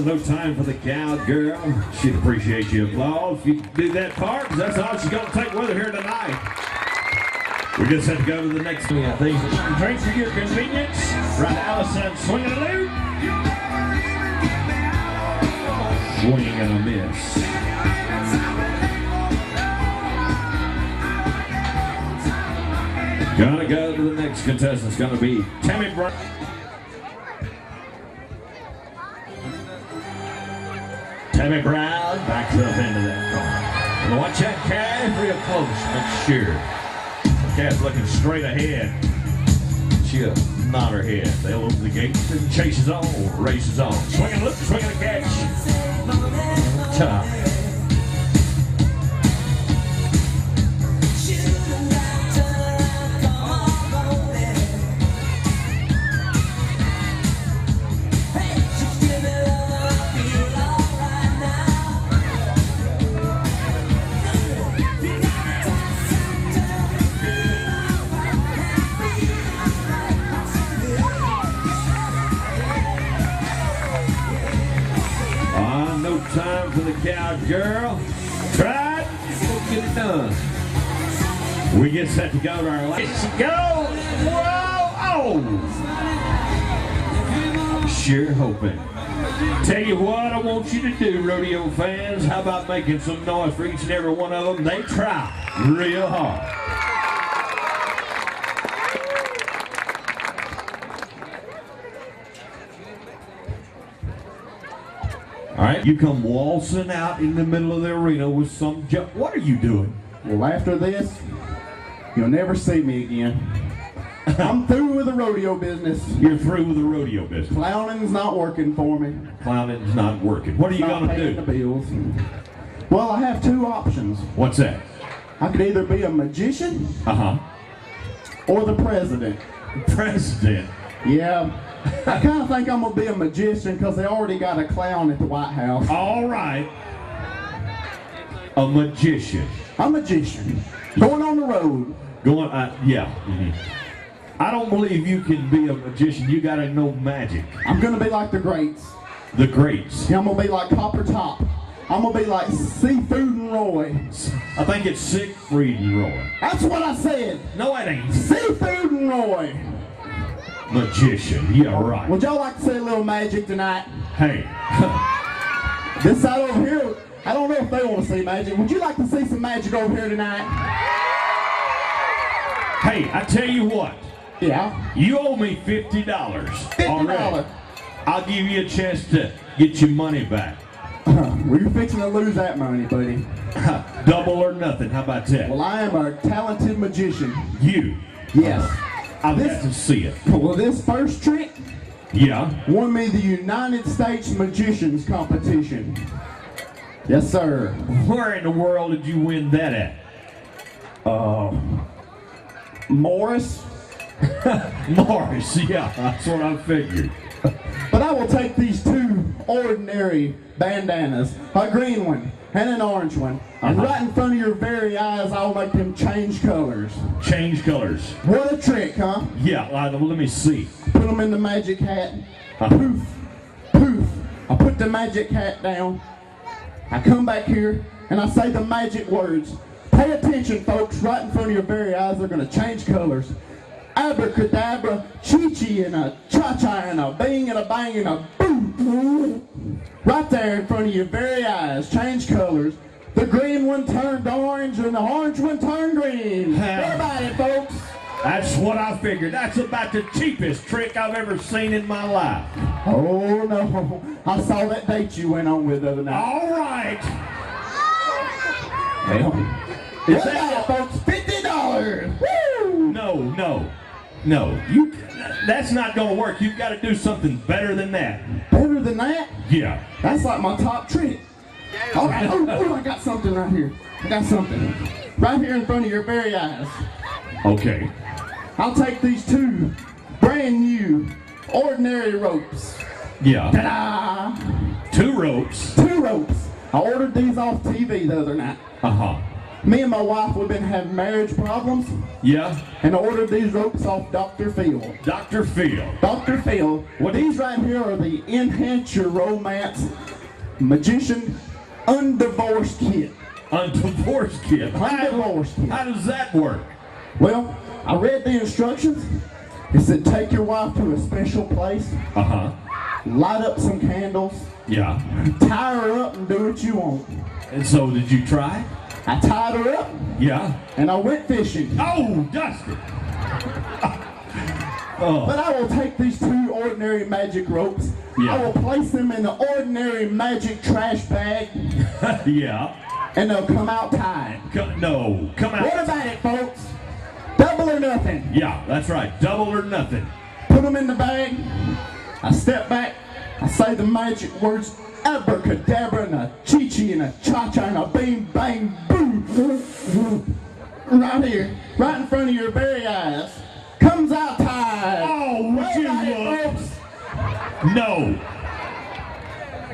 No time for the cowgirl. She'd appreciate your applause if you could do that part, because that's all she's gonna take with her here tonight. We just have to go to the next thing. I think drink for your convenience. Right, Allison, swinging a loop. Swing and a miss. Gonna go to the next contestant. It's gonna be Tammy Brown. Tammy Brown backs up into that corner. Watch that calf real close. Make sure. The calf's looking straight ahead. She'll nod her head. They'll open the gate and chases on, races on. Swinging, look, swinging a catch. Top. time for the cowgirl. Try it, we'll get it done. We get set to go to our last. Go! Whoa! Oh! Sure hoping. Tell you what I want you to do, rodeo fans. How about making some noise for each and every one of them? They try real hard. All right, you come waltzing out in the middle of the arena with some jump. What are you doing? Well, after this, you'll never see me again. I'm through with the rodeo business. You're through with the rodeo business. Clowning's not working for me. Clowning's not working. What are you going to do? The bills. Well, I have two options. What's that? I could either be a magician or the president. President? Yeah. I kind of think I'm going to be a magician because they already got a clown at the White House. All right. A magician. A magician. Going on the road. Going, yeah. Mm-hmm. I don't believe you can be a magician. You got to know magic. I'm going to be like the greats. The greats? Yeah, I'm going to be like Copper Top. I'm going to be like Seafood and Roy. I think it's Siegfried and Roy. That's what I said. No, it ain't. Seafood and Roy. Magician, yeah, right. Would y'all like to see a little magic tonight? Hey. This side over here, I don't know if they want to see magic. Would you like to see some magic over here tonight? Hey, I tell you what. Yeah? You owe me $50. $50. I'll give you a chance to get your money back. Well, you're fixing to lose that money, buddy. Double or nothing, how about that? Well, I am a talented magician. You? Yes. I've got to see it. Well, this first trick won me the United States Magicians Competition. Yes, sir. Where in the world did you win that at? Morris. Morris, yeah, that's what I figured. But I will take these two ordinary bandanas, a green one and an orange one, and right in front of your very eyes, I'll make them change colors. Change colors. What a trick, huh? Yeah, let me see. Put them in the magic hat. Poof, poof. I put the magic hat down. I come back here and I say the magic words. Pay attention, folks. Right in front of your very eyes, they're going to change colors. Abracadabra, chi-chi, and a cha-cha, and a bing, and a bang, and a boom. Right there in front of your very eyes, change colors. The green one turned orange, and the orange one turned green. What about it, folks? That's what I figured. That's about the cheapest trick I've ever seen in my life. Oh, no. I saw that date you went on with the other night. All right. Well, what about it, folks? $50. Woo! No. That's not going to work. You've got to do something better than that. Better than that? Yeah. That's like my top trick. All right. Oh, I got something right here. I got something. Right here in front of your very eyes. Okay. I'll take these two brand new ordinary ropes. Yeah. Ta-da! 2 ropes. 2 ropes. I ordered these off TV the other night. Me and my wife, we've been having marriage problems. Yeah. And I ordered these ropes off Dr. Phil. Dr. Phil. Dr. Phil. Well, these right here are the Enhance Your Romance Magician Undivorced Kit. Undivorced kit? Undivorced kit. How does that work? Well, I read the instructions. It said take your wife to a special place. Light up some candles. Yeah. Tie her up and do what you want. And so did you try? I tied her up. Yeah. And I went fishing. Oh, Dusty. But I will take these 2 ordinary magic ropes. Yeah. I will place them in the ordinary magic trash bag. Yeah. And they'll come out tied. Come out. What about it, folks? Double or nothing. Yeah, that's right. Double or nothing. Put them in the bag. I step back. I say the magic words. Abracadabra and a chi-chi and a cha-cha and a bing, bang, boom. Right here. Right in front of your very eyes. Comes out tied. Oh, would you look? No.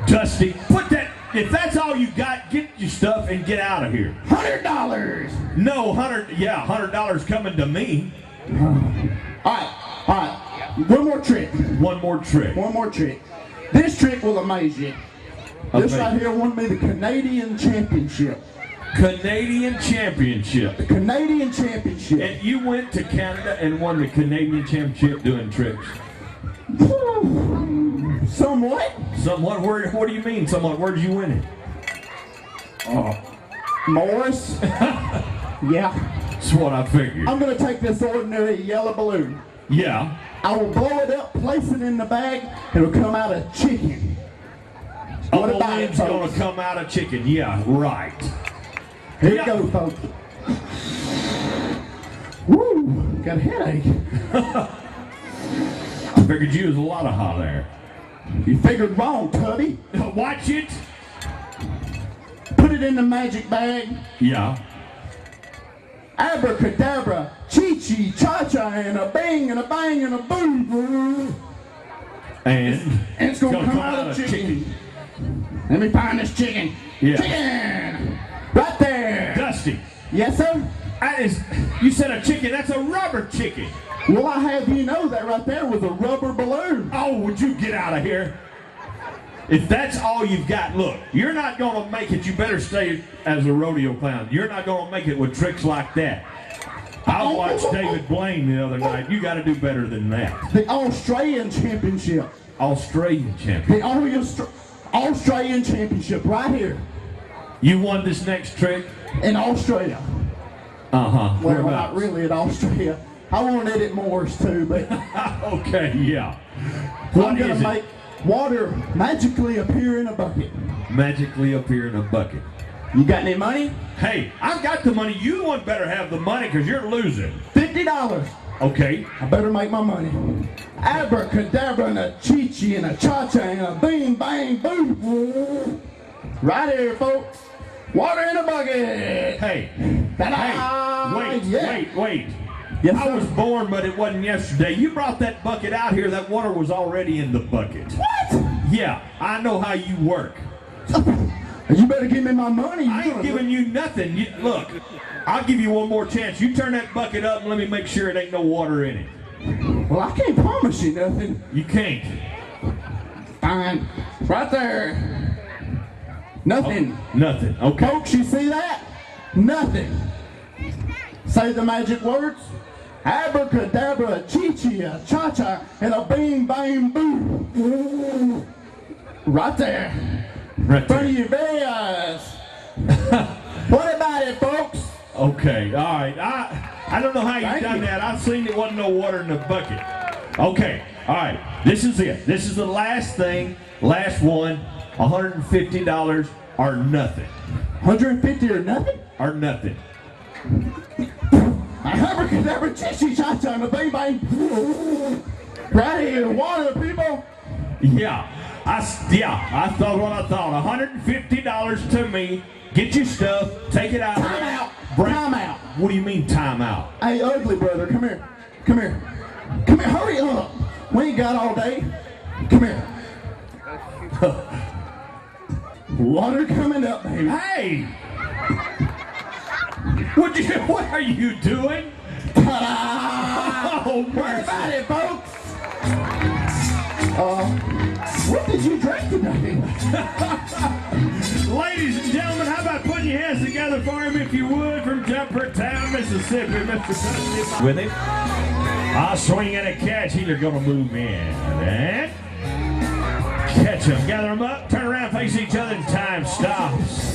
Dusty, put that, if that's all you got, get your stuff and get out of here. $100. No, $100 coming to me. All right. One more trick. One more trick. One more trick. This trick will amaze you. This right here won me the Canadian Championship. Canadian Championship. The Canadian Championship. And you went to Canada and won the Canadian Championship doing tricks? Somewhat. Somewhat? What do you mean somewhat? Where did you win it? Morris. Yeah. That's what I figured. I'm going to take this ordinary yellow balloon. Yeah. I will blow it up, place it in the bag, and it'll come out of chicken. What about it, It's going to come out of chicken. Yeah, right. Here you go, folks. Woo, got a headache. I figured you was a lot of hot air. You figured wrong, Tubby. Watch it. Put it in the magic bag. Yeah. Abracadabra, chi-chi, cha-cha, and a bang, and a bang, and a boom. And it's going to come out of chicken. Let me find this chicken. Yeah. Chicken! Right there. Dusty. Yes, sir? You said a chicken. That's a rubber chicken. Well, I have you know that right there was a rubber balloon. Oh, would you get out of here? If that's all you've got, look, you're not going to make it. You better stay as a rodeo clown. You're not going to make it with tricks like that. I watched David Blaine the other night. You got to do better than that. The Australian Championship. Australian Championship. The Australian Championship right here. You won this next trick? In Australia. Uh-huh. Well, not really in Australia. I won it at Moore's too, but... Okay, yeah. I'm going to make water magically appear in a bucket. Magically appear in a bucket. You got any money? Hey, I've got the money. You one better have the money because you're losing. $50. Okay. I better make my money. Abracadabra and a chi-chi and a cha-cha and a bing, bang, boom. Right here, folks. Water in a bucket. Hey. Ta-da! Wait. Yes, I was born, but it wasn't yesterday. You brought that bucket out here. That water was already in the bucket. What? Yeah, I know how you work. You better give me my money. I ain't giving you nothing. Look, I'll give you one more chance. You turn that bucket up and let me make sure it ain't no water in it. Well, I can't promise you nothing. You can't. Fine. Right there. Nothing. Oh, nothing. Okay. Folks, you see that? Nothing. Say the magic words. Abracadabra, chi-chi, cha-cha, and a bing, bang, boom. Right there. Right in front of your very eyes. What about it, folks? Okay, all right. I don't know how you done that. I've seen there wasn't no water in the bucket. Okay, all right. This is it. This is the last thing. Last one. $150 or nothing. 150 or nothing? Or nothing. Abracadabra, chi-chi, cha-cha, and a bing, bang. Right here, water, people. Yeah. I thought what I thought. $150 to me. Get your stuff. Take it out. Time out. Time out. What do you mean time out? Hey, ugly brother, come here. Come here. Come here. Hurry up. We ain't got all day. Come here. Water coming up, baby. Hey! What are you doing? Ta-da! Oh, What about it, folks? What did you drink today? Ladies and gentlemen, how about putting your hands together for him if you would, from Jumper Town, Mississippi, Mr. Dusty. With him, I'll swing and a catch. He's gonna move in and catch him. Gather them up, turn around, face each other, and time stops.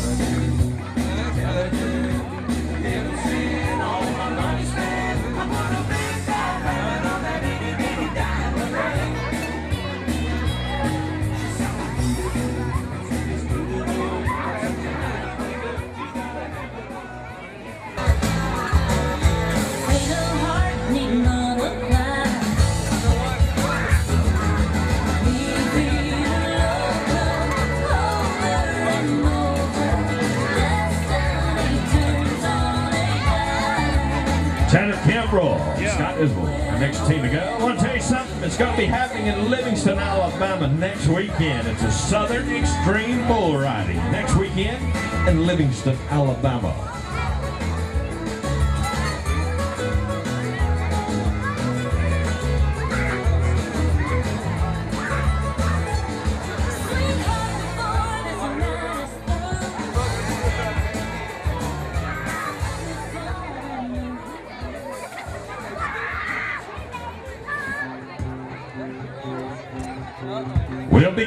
Tanner Campbell, Scott Isbell, our next team to go. I want to tell you something. It's going to be happening in Livingston, Alabama next weekend. It's a Southern Extreme Bull Riding next weekend in Livingston, Alabama.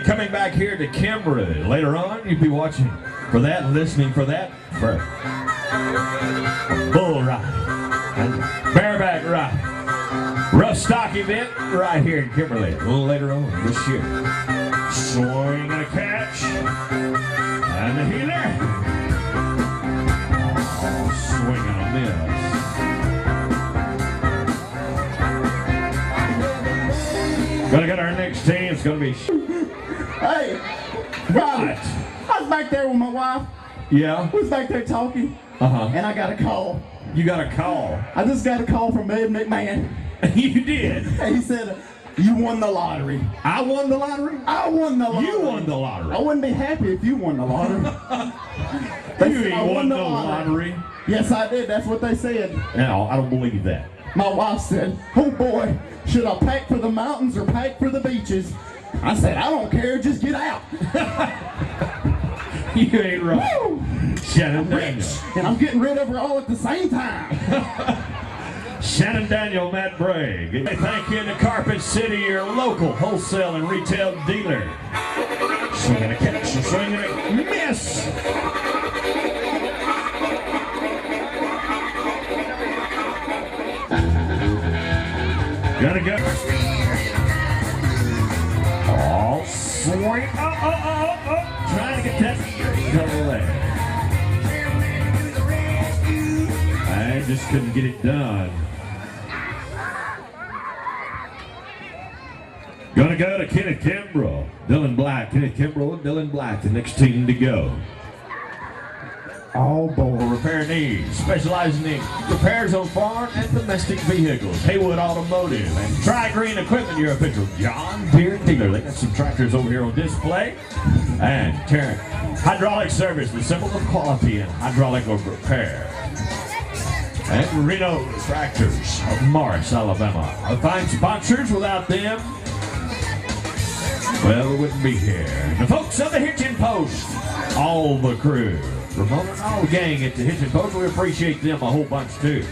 coming back here to Kimberly. Later on, you'll be watching for that and listening for that for bull ride and bareback ride. Rough stock event right here in Kimberly a little later on this year. Swing and a catch. And the healer. Oh, swing and a miss. Gonna get our next team. It's gonna be. Hey, Robert, I was back there with my wife. Yeah. We was back there talking. And I got a call. You got a call? I just got a call from Ed McMahon. You did? And he said, you won the lottery. I won the lottery? I won the lottery. You won the lottery. I wouldn't be happy if you won the lottery. You ain't won the lottery. Yes, I did. That's what they said. No, I don't believe that. My wife said, oh boy, should I pack for the mountains or pack for the beaches? I said, I don't care, just get out. You ain't right. Woo! Shannon I'm Daniel. rich, and I'm getting rid of her all at the same time. Shannon Daniel, Matt Bragg. Thank you to Carpet City, your local wholesale and retail dealer. Swinging a catch, swinging a miss. Gotta go. Oh, swing. Oh. Trying to get that double leg. I just couldn't get it done. Gonna go to Kenneth Kimbrough, Dylan Black. Kenneth Kimbrough, Dylan Black, the next team to go. All boy repair needs, specializing in repairs on farm and domestic vehicles. Haywood Automotive and Tri-Green Equipment, your official John Deere dealer. They got some tractors over here on display. And Tarrant Hydraulic Service, the symbol of quality and hydraulic repair. And Reno Tractors of Morris, Alabama. Our fine sponsors. Without them, well, we wouldn't be here. The folks of the Hitchin Post, all the crew. Ramona and all the gang at the Hitchin Post, we appreciate them a whole bunch too.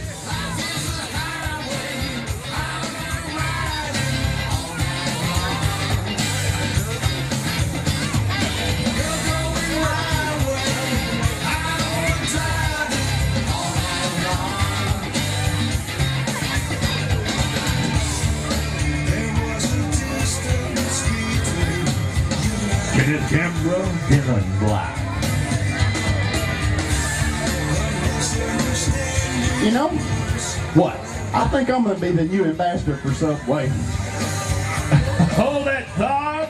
Kenneth Kimbrough, Dylan Black. You know? What? I think I'm going to be the new ambassador for Subway. Hold that thought.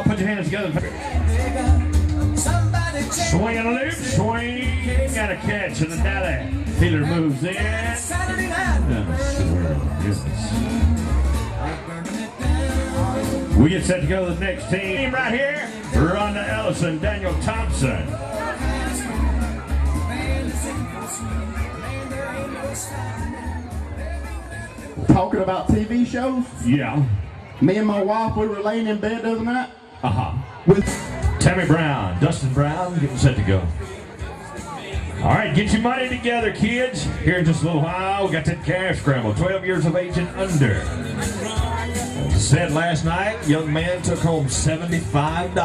Put your hands together. Swing and a loop, swing, got a catch in the dally. Taylor moves in. We get set to go to the next team right here. Rhonda Ellison, Daniel Thompson. Talking about TV shows? Yeah. Me and my wife, we were laying in bed the other night. With Tammy Brown, Dustin Brown, getting set to go. All right, get your money together, kids. Here in just a little while, we got that cash scramble. 12 years of age and under. As I said last night, young man took home $75.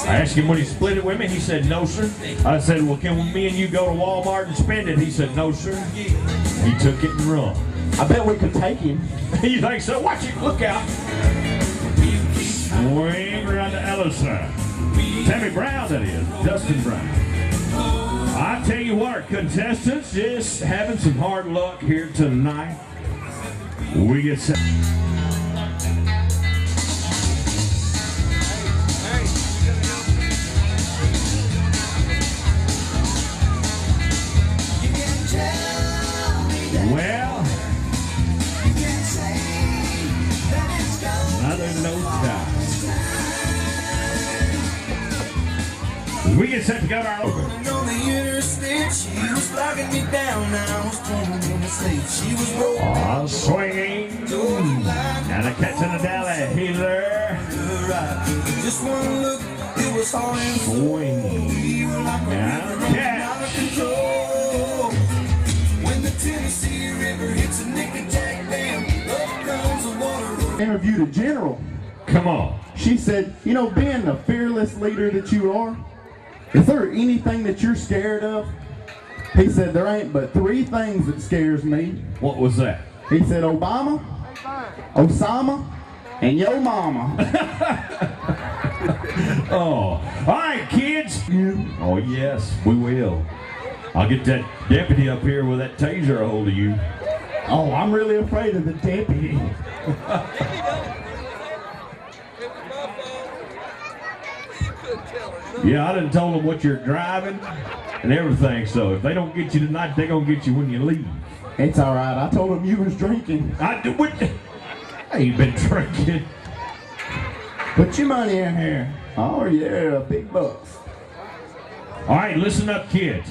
I asked him when he split it with me. He said, no, sir. I said, well, can me and you go to Walmart and spend it? He said, no, sir. He took it and run. I bet we could take him. You think so? Watch it. Look out. Swing around to Ellison. Tammy Brown, that is. Dustin Brown. I tell you what, contestants, just having some hard luck here tonight. We get set. Well, another no stop. We get set to go to our over. Swinging. And a catch in the dally. Healer. Just one look, it was all in swing. And catch. When the Tennessee River hits a nickel jack dam, up comes interviewed a general. Come on. She said, you know, being the fearless leader that you are, is there anything that you're scared of? He said, there ain't but 3 things that scares me. What was that? He said, Obama, Osama, and yo mama. Oh, all right, kids. Oh, yes, we will. I'll get that deputy up here with that taser a hold of you. Oh, I'm really afraid of the deputy. Yeah, I done told them what you're driving and everything, so if they don't get you tonight, they're going to get you when you leave. It's all right. I told him you was drinking. I ain't been drinking. Put your money in here. Oh, yeah, big bucks. All right, listen up, kids.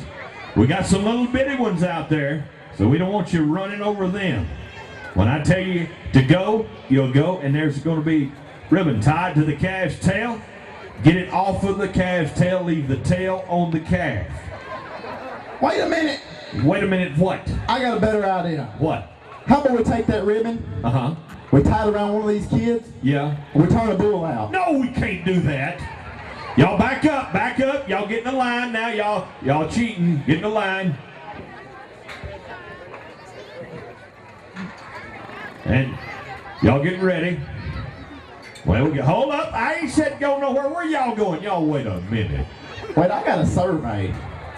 We got some little bitty ones out there, so we don't want you running over them. When I tell you to go, you'll go, and there's going to be ribbon tied to the calf's tail. Get it off of the calf's tail, leave the tail on the calf. Wait a minute. Wait a minute, what? I got a better idea. What? How about we take that ribbon? Uh-huh. We tie it around one of these kids. Yeah. And we turn a bull out. No, we can't do that. Y'all back up, back up. Y'all get in the line now. Y'all cheating. Get in the line. And y'all getting ready. Well, hold up. I ain't said go nowhere. Where y'all going? Y'all wait a minute. Wait, I got a survey.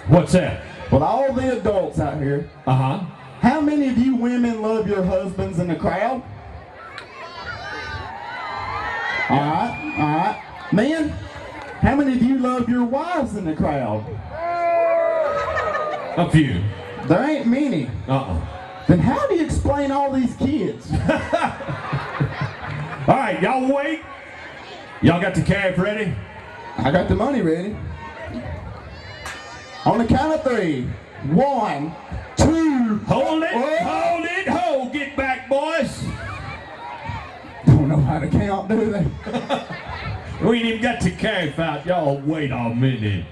What's that? With all the adults out here. Uh-huh. How many of you women love your husbands in the crowd? All right. Men, how many of you love your wives in the crowd? A few. There ain't many. Uh-uh. Then how do you explain all these kids? All right, y'all wait. Y'all got the calf ready? I got the money ready. On the count of 3. 1, 2. Hold it. Get back, boys. Don't know how to count, do they? We ain't even got the calf out. Y'all wait a minute.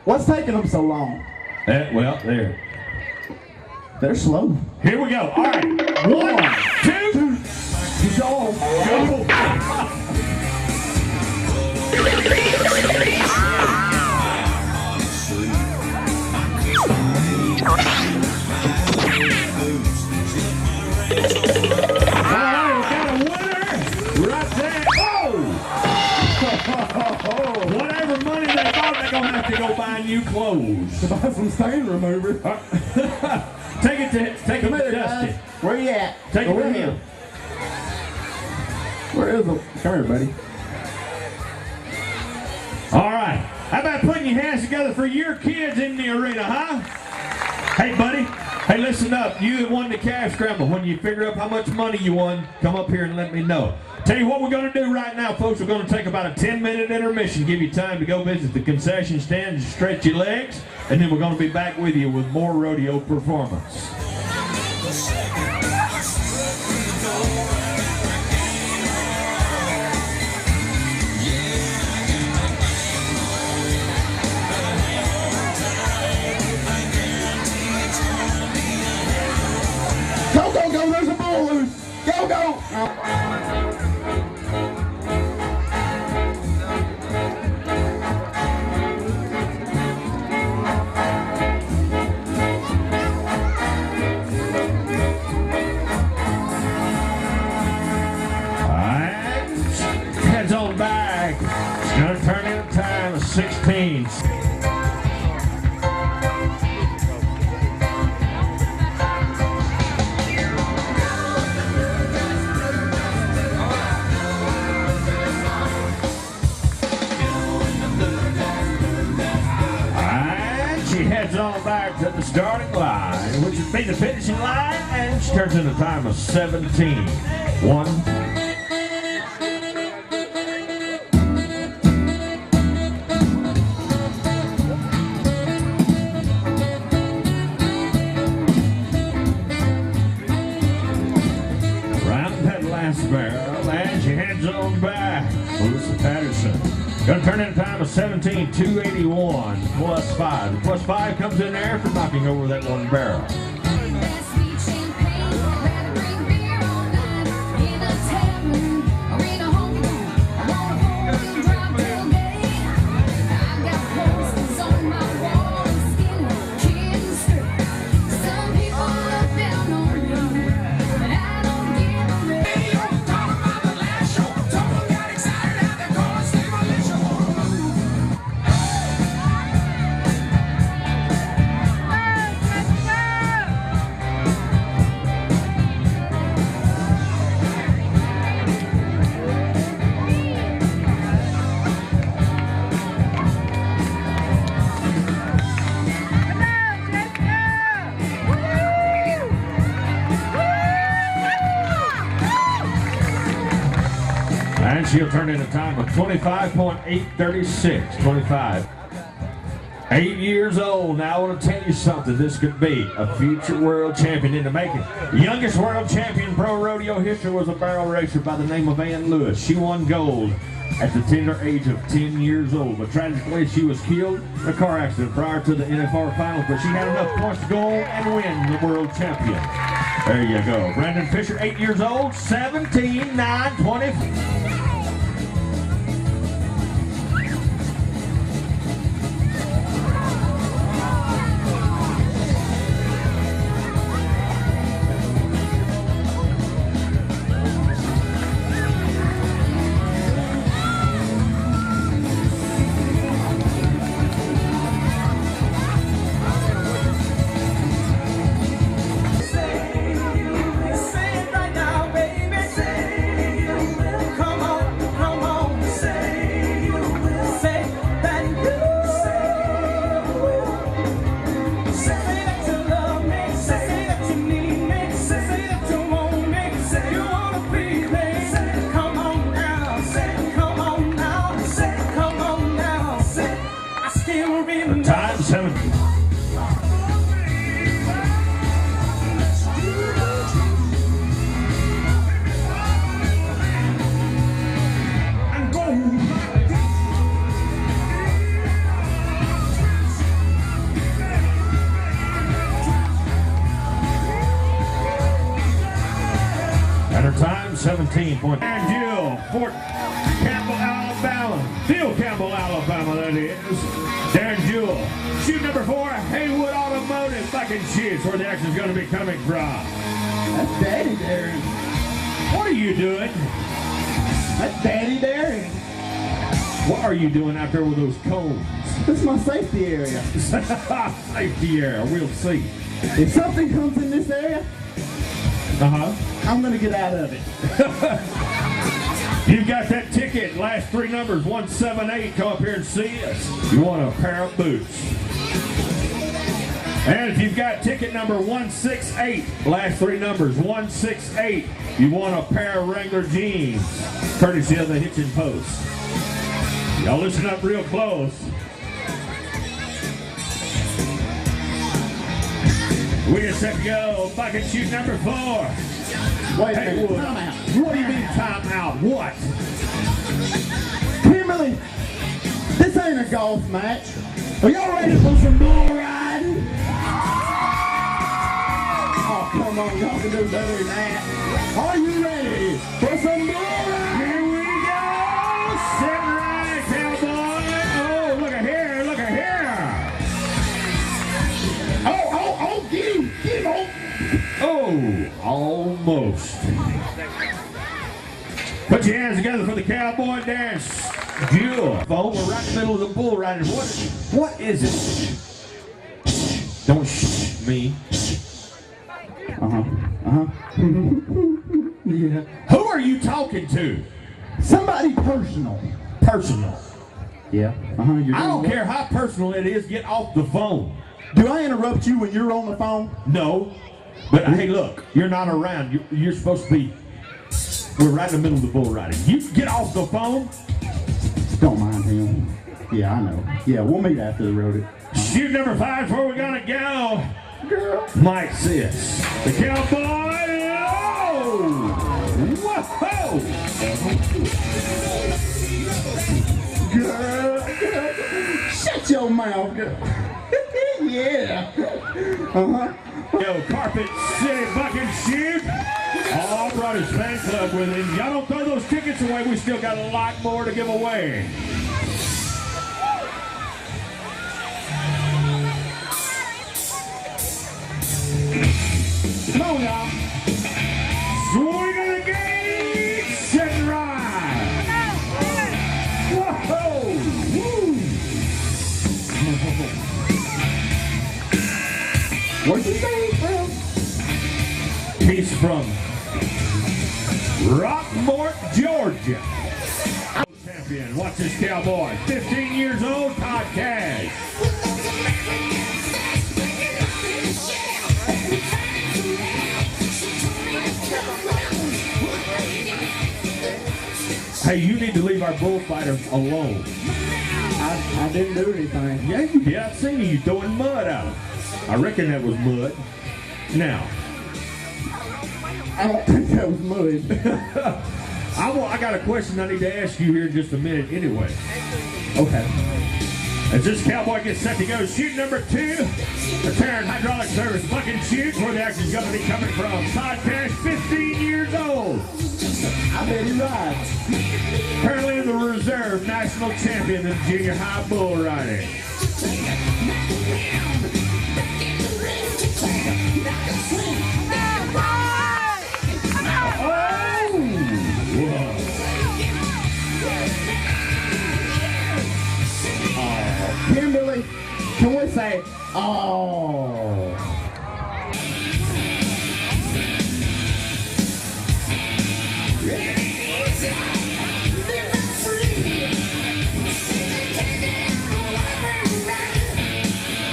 What's taking them so long? Well, there. They're slow. Here we go. All right. 1, 2. Go. Whatever money they thought, they're going to have to go buy new clothes. To buy some stain remover. Take it to Dusty. Guys. Where you at? Take it to him. Where is it? Come here, buddy. All right. How about putting your hands together for your kids in the arena, huh? Hey, buddy. Hey, listen up. You that won the cash scramble. When you figure out how much money you won, come up here and let me know. Tell you what we're going to do right now, folks. We're going to take about a 10-minute intermission, give you time to go visit the concession stand and stretch your legs, and then we're going to be back with you with more rodeo performance. Go, there's a bull loose. Go. Heads on back. It's going to turn in time of 16. And she heads on back to the starting line, which would be the finishing line, and she turns in a time of 17. 1. Barrel, and she heads on back. Melissa Patterson. Gonna turn in a time of 17,281 plus 5. The plus 5 comes in there for knocking over that one barrel. she'll turn in a time of 25.836. 25. 8 years old. Now I want to tell you something. This could be a future world champion in the making. The youngest world champion pro rodeo history was a barrel racer by the name of Ann Lewis. She won gold at the tender age of 10 years old. But tragically, she was killed in a car accident prior to the NFR finals. But she had enough points to go on and win the world champion. There you go. Brandon Fisher, 8 years old, 17.920. Time 7. And her time 17 point. And Jill, Fort Campbell, Alabama. Phil Campbell, Alabama, that is. Darren Jewell. Shoot number 4, Haywood Automotive. Back in Sheets, where the action's going to be coming from. That's Daddy Darren. What are you doing? That's Daddy Darren. What are you doing out there with those cones? This is my safety area. Safety area, we'll see. If something comes in this area, I'm going to get out of it. You got that ticket, last 3 numbers, 178. Come up here and see us. You want a pair of boots. And if you've got ticket number 168, last 3 numbers, 168, you want a pair of Wrangler jeans, courtesy of the Hitchin Post. Y'all listen up real close. We are set to go. Bucket shoot number 4. Wait a minute, time out. What do you mean time out? What? Kimberly, this ain't a golf match. Are y'all ready for some bull riding? Oh, come on, y'all can do better than that. Are you ready for some bull riding? Here we go! Sit right, cowboy! Oh, look at here, look at here! Oh, get him, oh! Oh, almost. Put your hands together for the cowboy dance. Jewel. We're right in the middle of the bull riding. What is it? Don't shh me. Yeah. Who are you talking to? Somebody personal. Personal. Yeah. I don't care how personal it is, get off the phone. Do I interrupt you when you're on the phone? No. But hey, look, you're not around. You're supposed to be. We're right in the middle of the bull riding. You get off the phone. Don't mind him. Yeah, I know. Yeah, we'll meet after the rodeo. Shoot number 5 is where we're gonna go. Girl. Mike Sis. The cowboy. Oh! Whoa! Girl. Shut your mouth, girl. Yeah. Yo, Carpet City Bucket Shoot. All brought his fan club with him. Y'all don't throw those tickets away. We still got a lot more to give away. Come on, y'all. Swing of the gate. Set and ride. Whoa! Woo! Where'd you say he's from? He's from Rockmort, Georgia. Champion, watch this cowboy. 15 years old, Todd Cash. Hey, you need to leave our bullfighters alone. I didn't do anything. Yeah, you did. I've seen you throwing mud at them. I reckon that was mud. Now, I don't think that was mud. I got a question I need to ask you here in just a minute anyway. Okay. As this cowboy gets set to go, shoot number 2, the Tarrant Hydraulic Service Buck and Shoot, where the action's going to be coming from. Todd Cash, 15 years old. I bet he rides. Currently the reserve national champion in junior high bull riding. Kimberly, can we say, oh?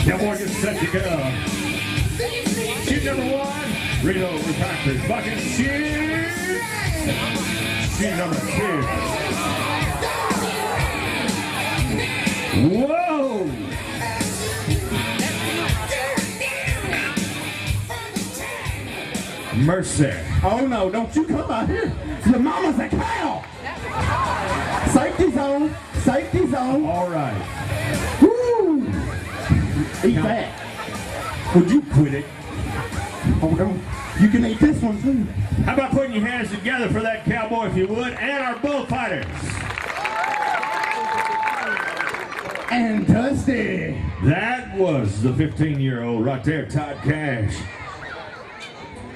Cowboy gets set to go. Shoot number 1, Reno Refractors, Buck and Shoot. Shoot number 2. Whoa! Mercy. Oh no, don't you come out here. Your mama's a cow. Safety zone. Safety zone. All right. Woo! Eat that. Would you quit it? Hold on. You can eat this one too. How about putting your hands together for that cowboy if you would, and our bullfighters. And Dusty. That was the 15-year-old right there, Todd Cash.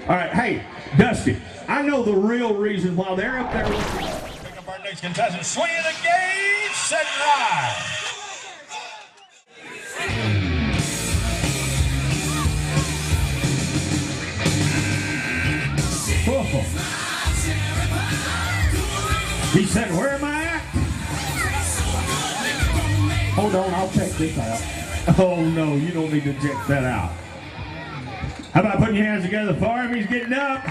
All right, hey, Dusty, I know the real reason why they're up there. Pick up our next contestant, swing of the gauge, set and ride. Whoa. He said, where am I at? Hold on, I'll check this out. Oh no, you don't need to check that out. How about putting your hands together for him? He's getting up.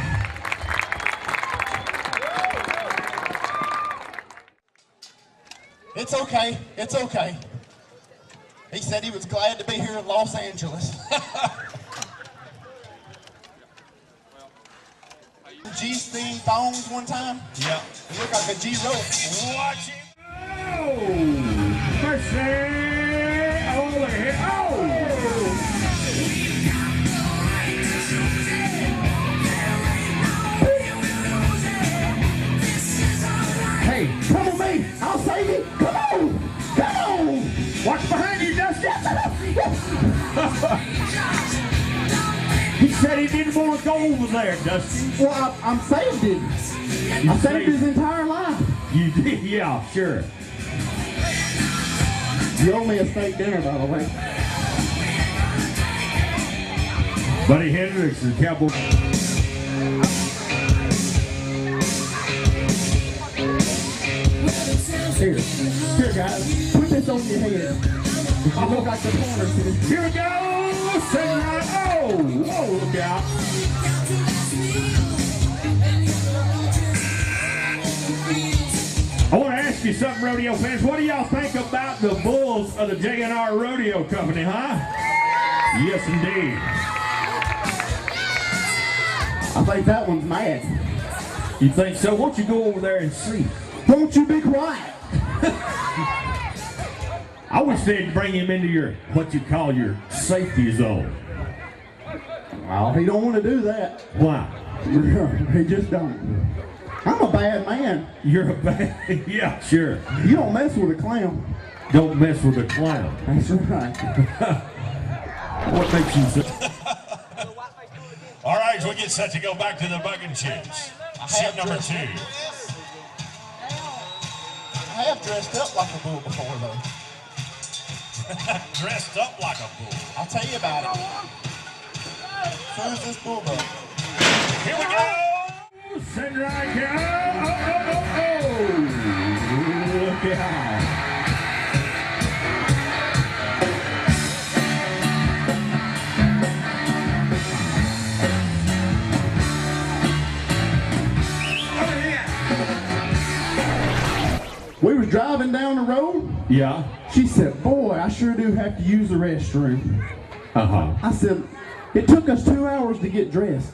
It's okay. It's okay. He said he was glad to be here in Los Angeles. G-string thongs one time? Yeah. It looked like a G-rope. Watch it. Oh! Mercy! Oh, look at here. Oh! Hey, come with me. I'll save you. Come on. Come on. Watch behind you, Dusty. He said he didn't want to go over there, Dusty. Well, I'm saved him. I saved his entire life. You did? Yeah, sure. You owe me a steak dinner, by the way. Buddy Hendricks, the cowboy. Here, guys. Put this on your head. You look like the corners. Here we go. Say right. Oh, whoa, look out. I want to ask you something, rodeo fans. What do y'all think about the bulls of the J&R Rodeo Company, huh? Yes, indeed. I think that one's mad. You think so? Why don't you go over there and see? Won't you be quiet? I wish they'd bring him into your, what you call your safety zone. Well, he don't want to do that. Why? He just don't. I'm a bad man. You're a bad, yeah, sure. You don't mess with a clown. Don't mess with a clown. That's right. What makes you so? All right, so we get set to go back to the Buck and Shoots. Shoot number 2. I have dressed up like a bull before, though. Dressed up like a bull. I'll tell you about it. So is this bull buck. Here we go! Send right here. Oh. Look out. We was driving down the road. Yeah. She said, boy, I sure do have to use the restroom. Uh-huh. I said, it took us 2 hours to get dressed.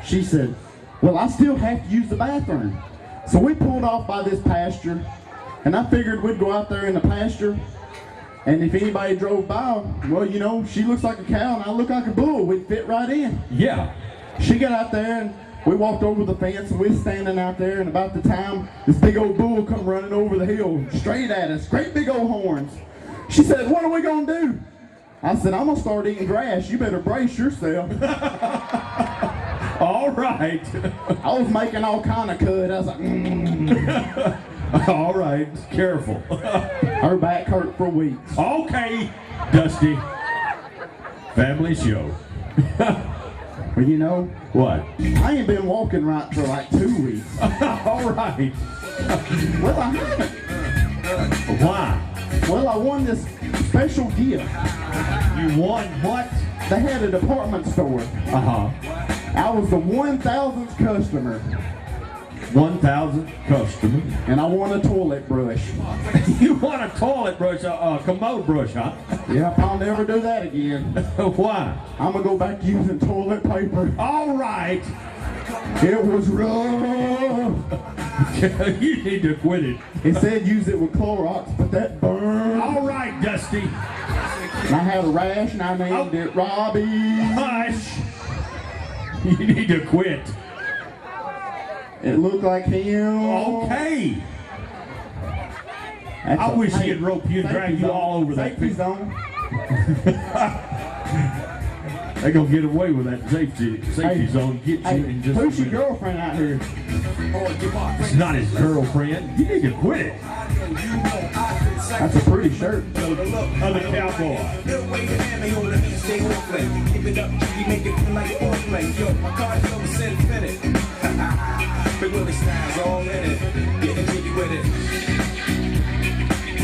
She said, well, I still have to use the bathroom. So we pulled off by this pasture, and I figured we'd go out there in the pasture, and if anybody drove by, well, you know, she looks like a cow and I look like a bull. We'd fit right in. Yeah. She got out there and we walked over the fence and we was standing out there, and about the time this big old bull come running over the hill straight at us, great big old horns. She said, what are we gonna do? I said, I'm gonna start eating grass. You better brace yourself. All right. I was making all kind of cut. I was like, All right, careful. Her back hurt for weeks. Okay, Dusty. Family show. Well, you know what? I ain't been walking right for like 2 weeks. All right. Well, I haven't. Why? Well, I won this special gift. You won what? They had a department store. Uh-huh. I was the 1,000th customer. 1,000 customers. And I won a toilet brush. You want a toilet brush, a commode brush, huh? Yep, I'll never do that again. Why? I'm gonna go back to using toilet paper. All right. It was rough. You need to quit it. It said use it with Clorox, but that burned. All right, Dusty. And I had a rash and I named it Robbie. Hush. You need to quit. It looked like him. Okay. I wish he'd rope you and drag you all over that safety zone. They're gonna get away with that safety zone. Get you in just who's your girlfriend out here? It's not his girlfriend. You need to quit it. That's a pretty shirt. Other cowboy.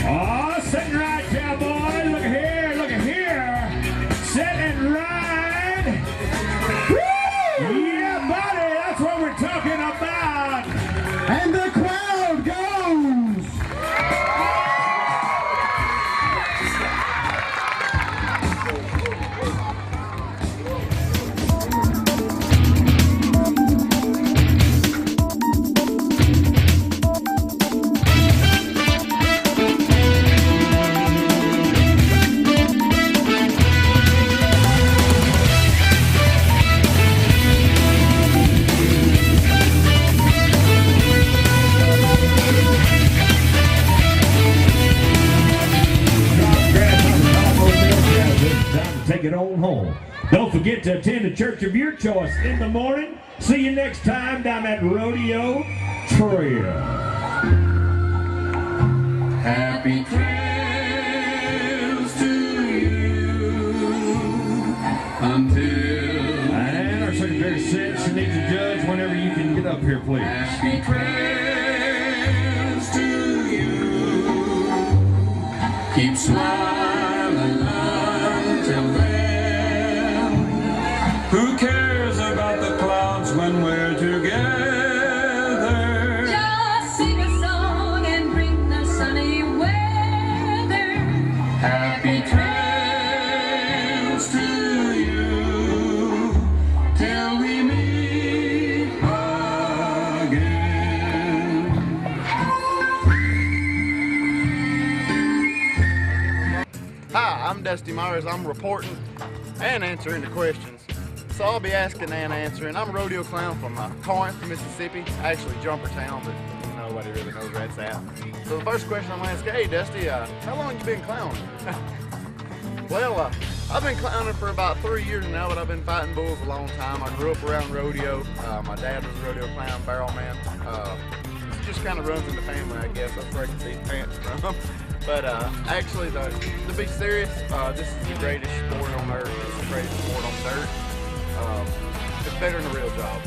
Oh, sitting right, cowboy. Look here, look here. Sitting right. Woo! Yeah, buddy, that's what we're talking about. And the crowd goes. Take it on home. Don't forget to attend the church of your choice in the morning. See you next time down at Rodeo Trail. Happy trails to you until. And our secretary said she needs a judge whenever you can get up here, please. Happy trails to you. Keep smiling until then. Who cares about the clouds when we're together? Just sing a song and bring the sunny weather. Happy trails to you till we meet again. Hi, I'm Dusty Myers. I'm reporting and answering the questions. So I'll be asking and answering. I'm a rodeo clown from Corinth, Mississippi. Actually, Jumper Town, but nobody really knows where it's at. So the first question I'm going to ask, hey Dusty, how long you been clowning? Well, I've been clowning for about 3 years now, but I've been fighting bulls a long time. I grew up around rodeo. My dad was a rodeo clown, barrel man. It just kind of runs in the family, I guess. That's where I get these pants from. But actually, to be serious, this is the greatest sport on earth. It's the greatest sport on dirt. It's better than a real job.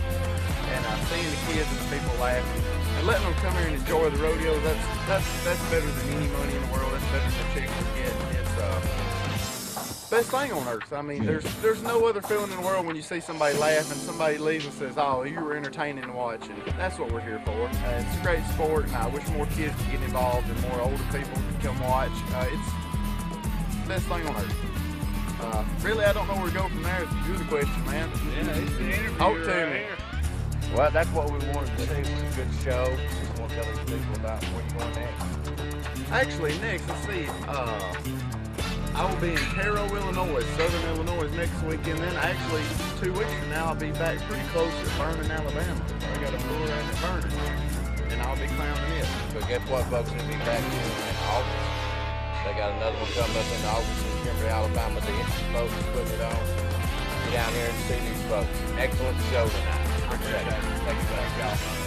And seeing the kids and the people laughing and letting them come here and enjoy the rodeo, that's better than any money in the world. That's better than the chicks are getting. It's best thing on earth. I mean, there's no other feeling in the world when you see somebody laugh and somebody leaves and says, "Oh, you were entertaining to watch," and that's what we're here for. It's a great sport, and I wish more kids could get involved and more older people could come watch. It's the best thing on earth. Really, I don't know where to go from there. You're the question, man. Yeah, it's the interview Talk to right me. here. Well, that's what we wanted to see. It was a good show. Just want to tell these people about where you going next. Actually, next, let's see. I will be in Cairo, Illinois, Southern Illinois next weekend. Then, actually, 2 weeks from now, I'll be back pretty close to Vernon, Alabama. I got a bull around at Vernon, and I'll be clowning it. So guess what, folks? It'll be back in August. They got another one coming up in August in Kimberly, Alabama. The Hitchin folks is putting it on. Get down here and see these folks. Excellent show tonight. Appreciate it. Thank you, y'all.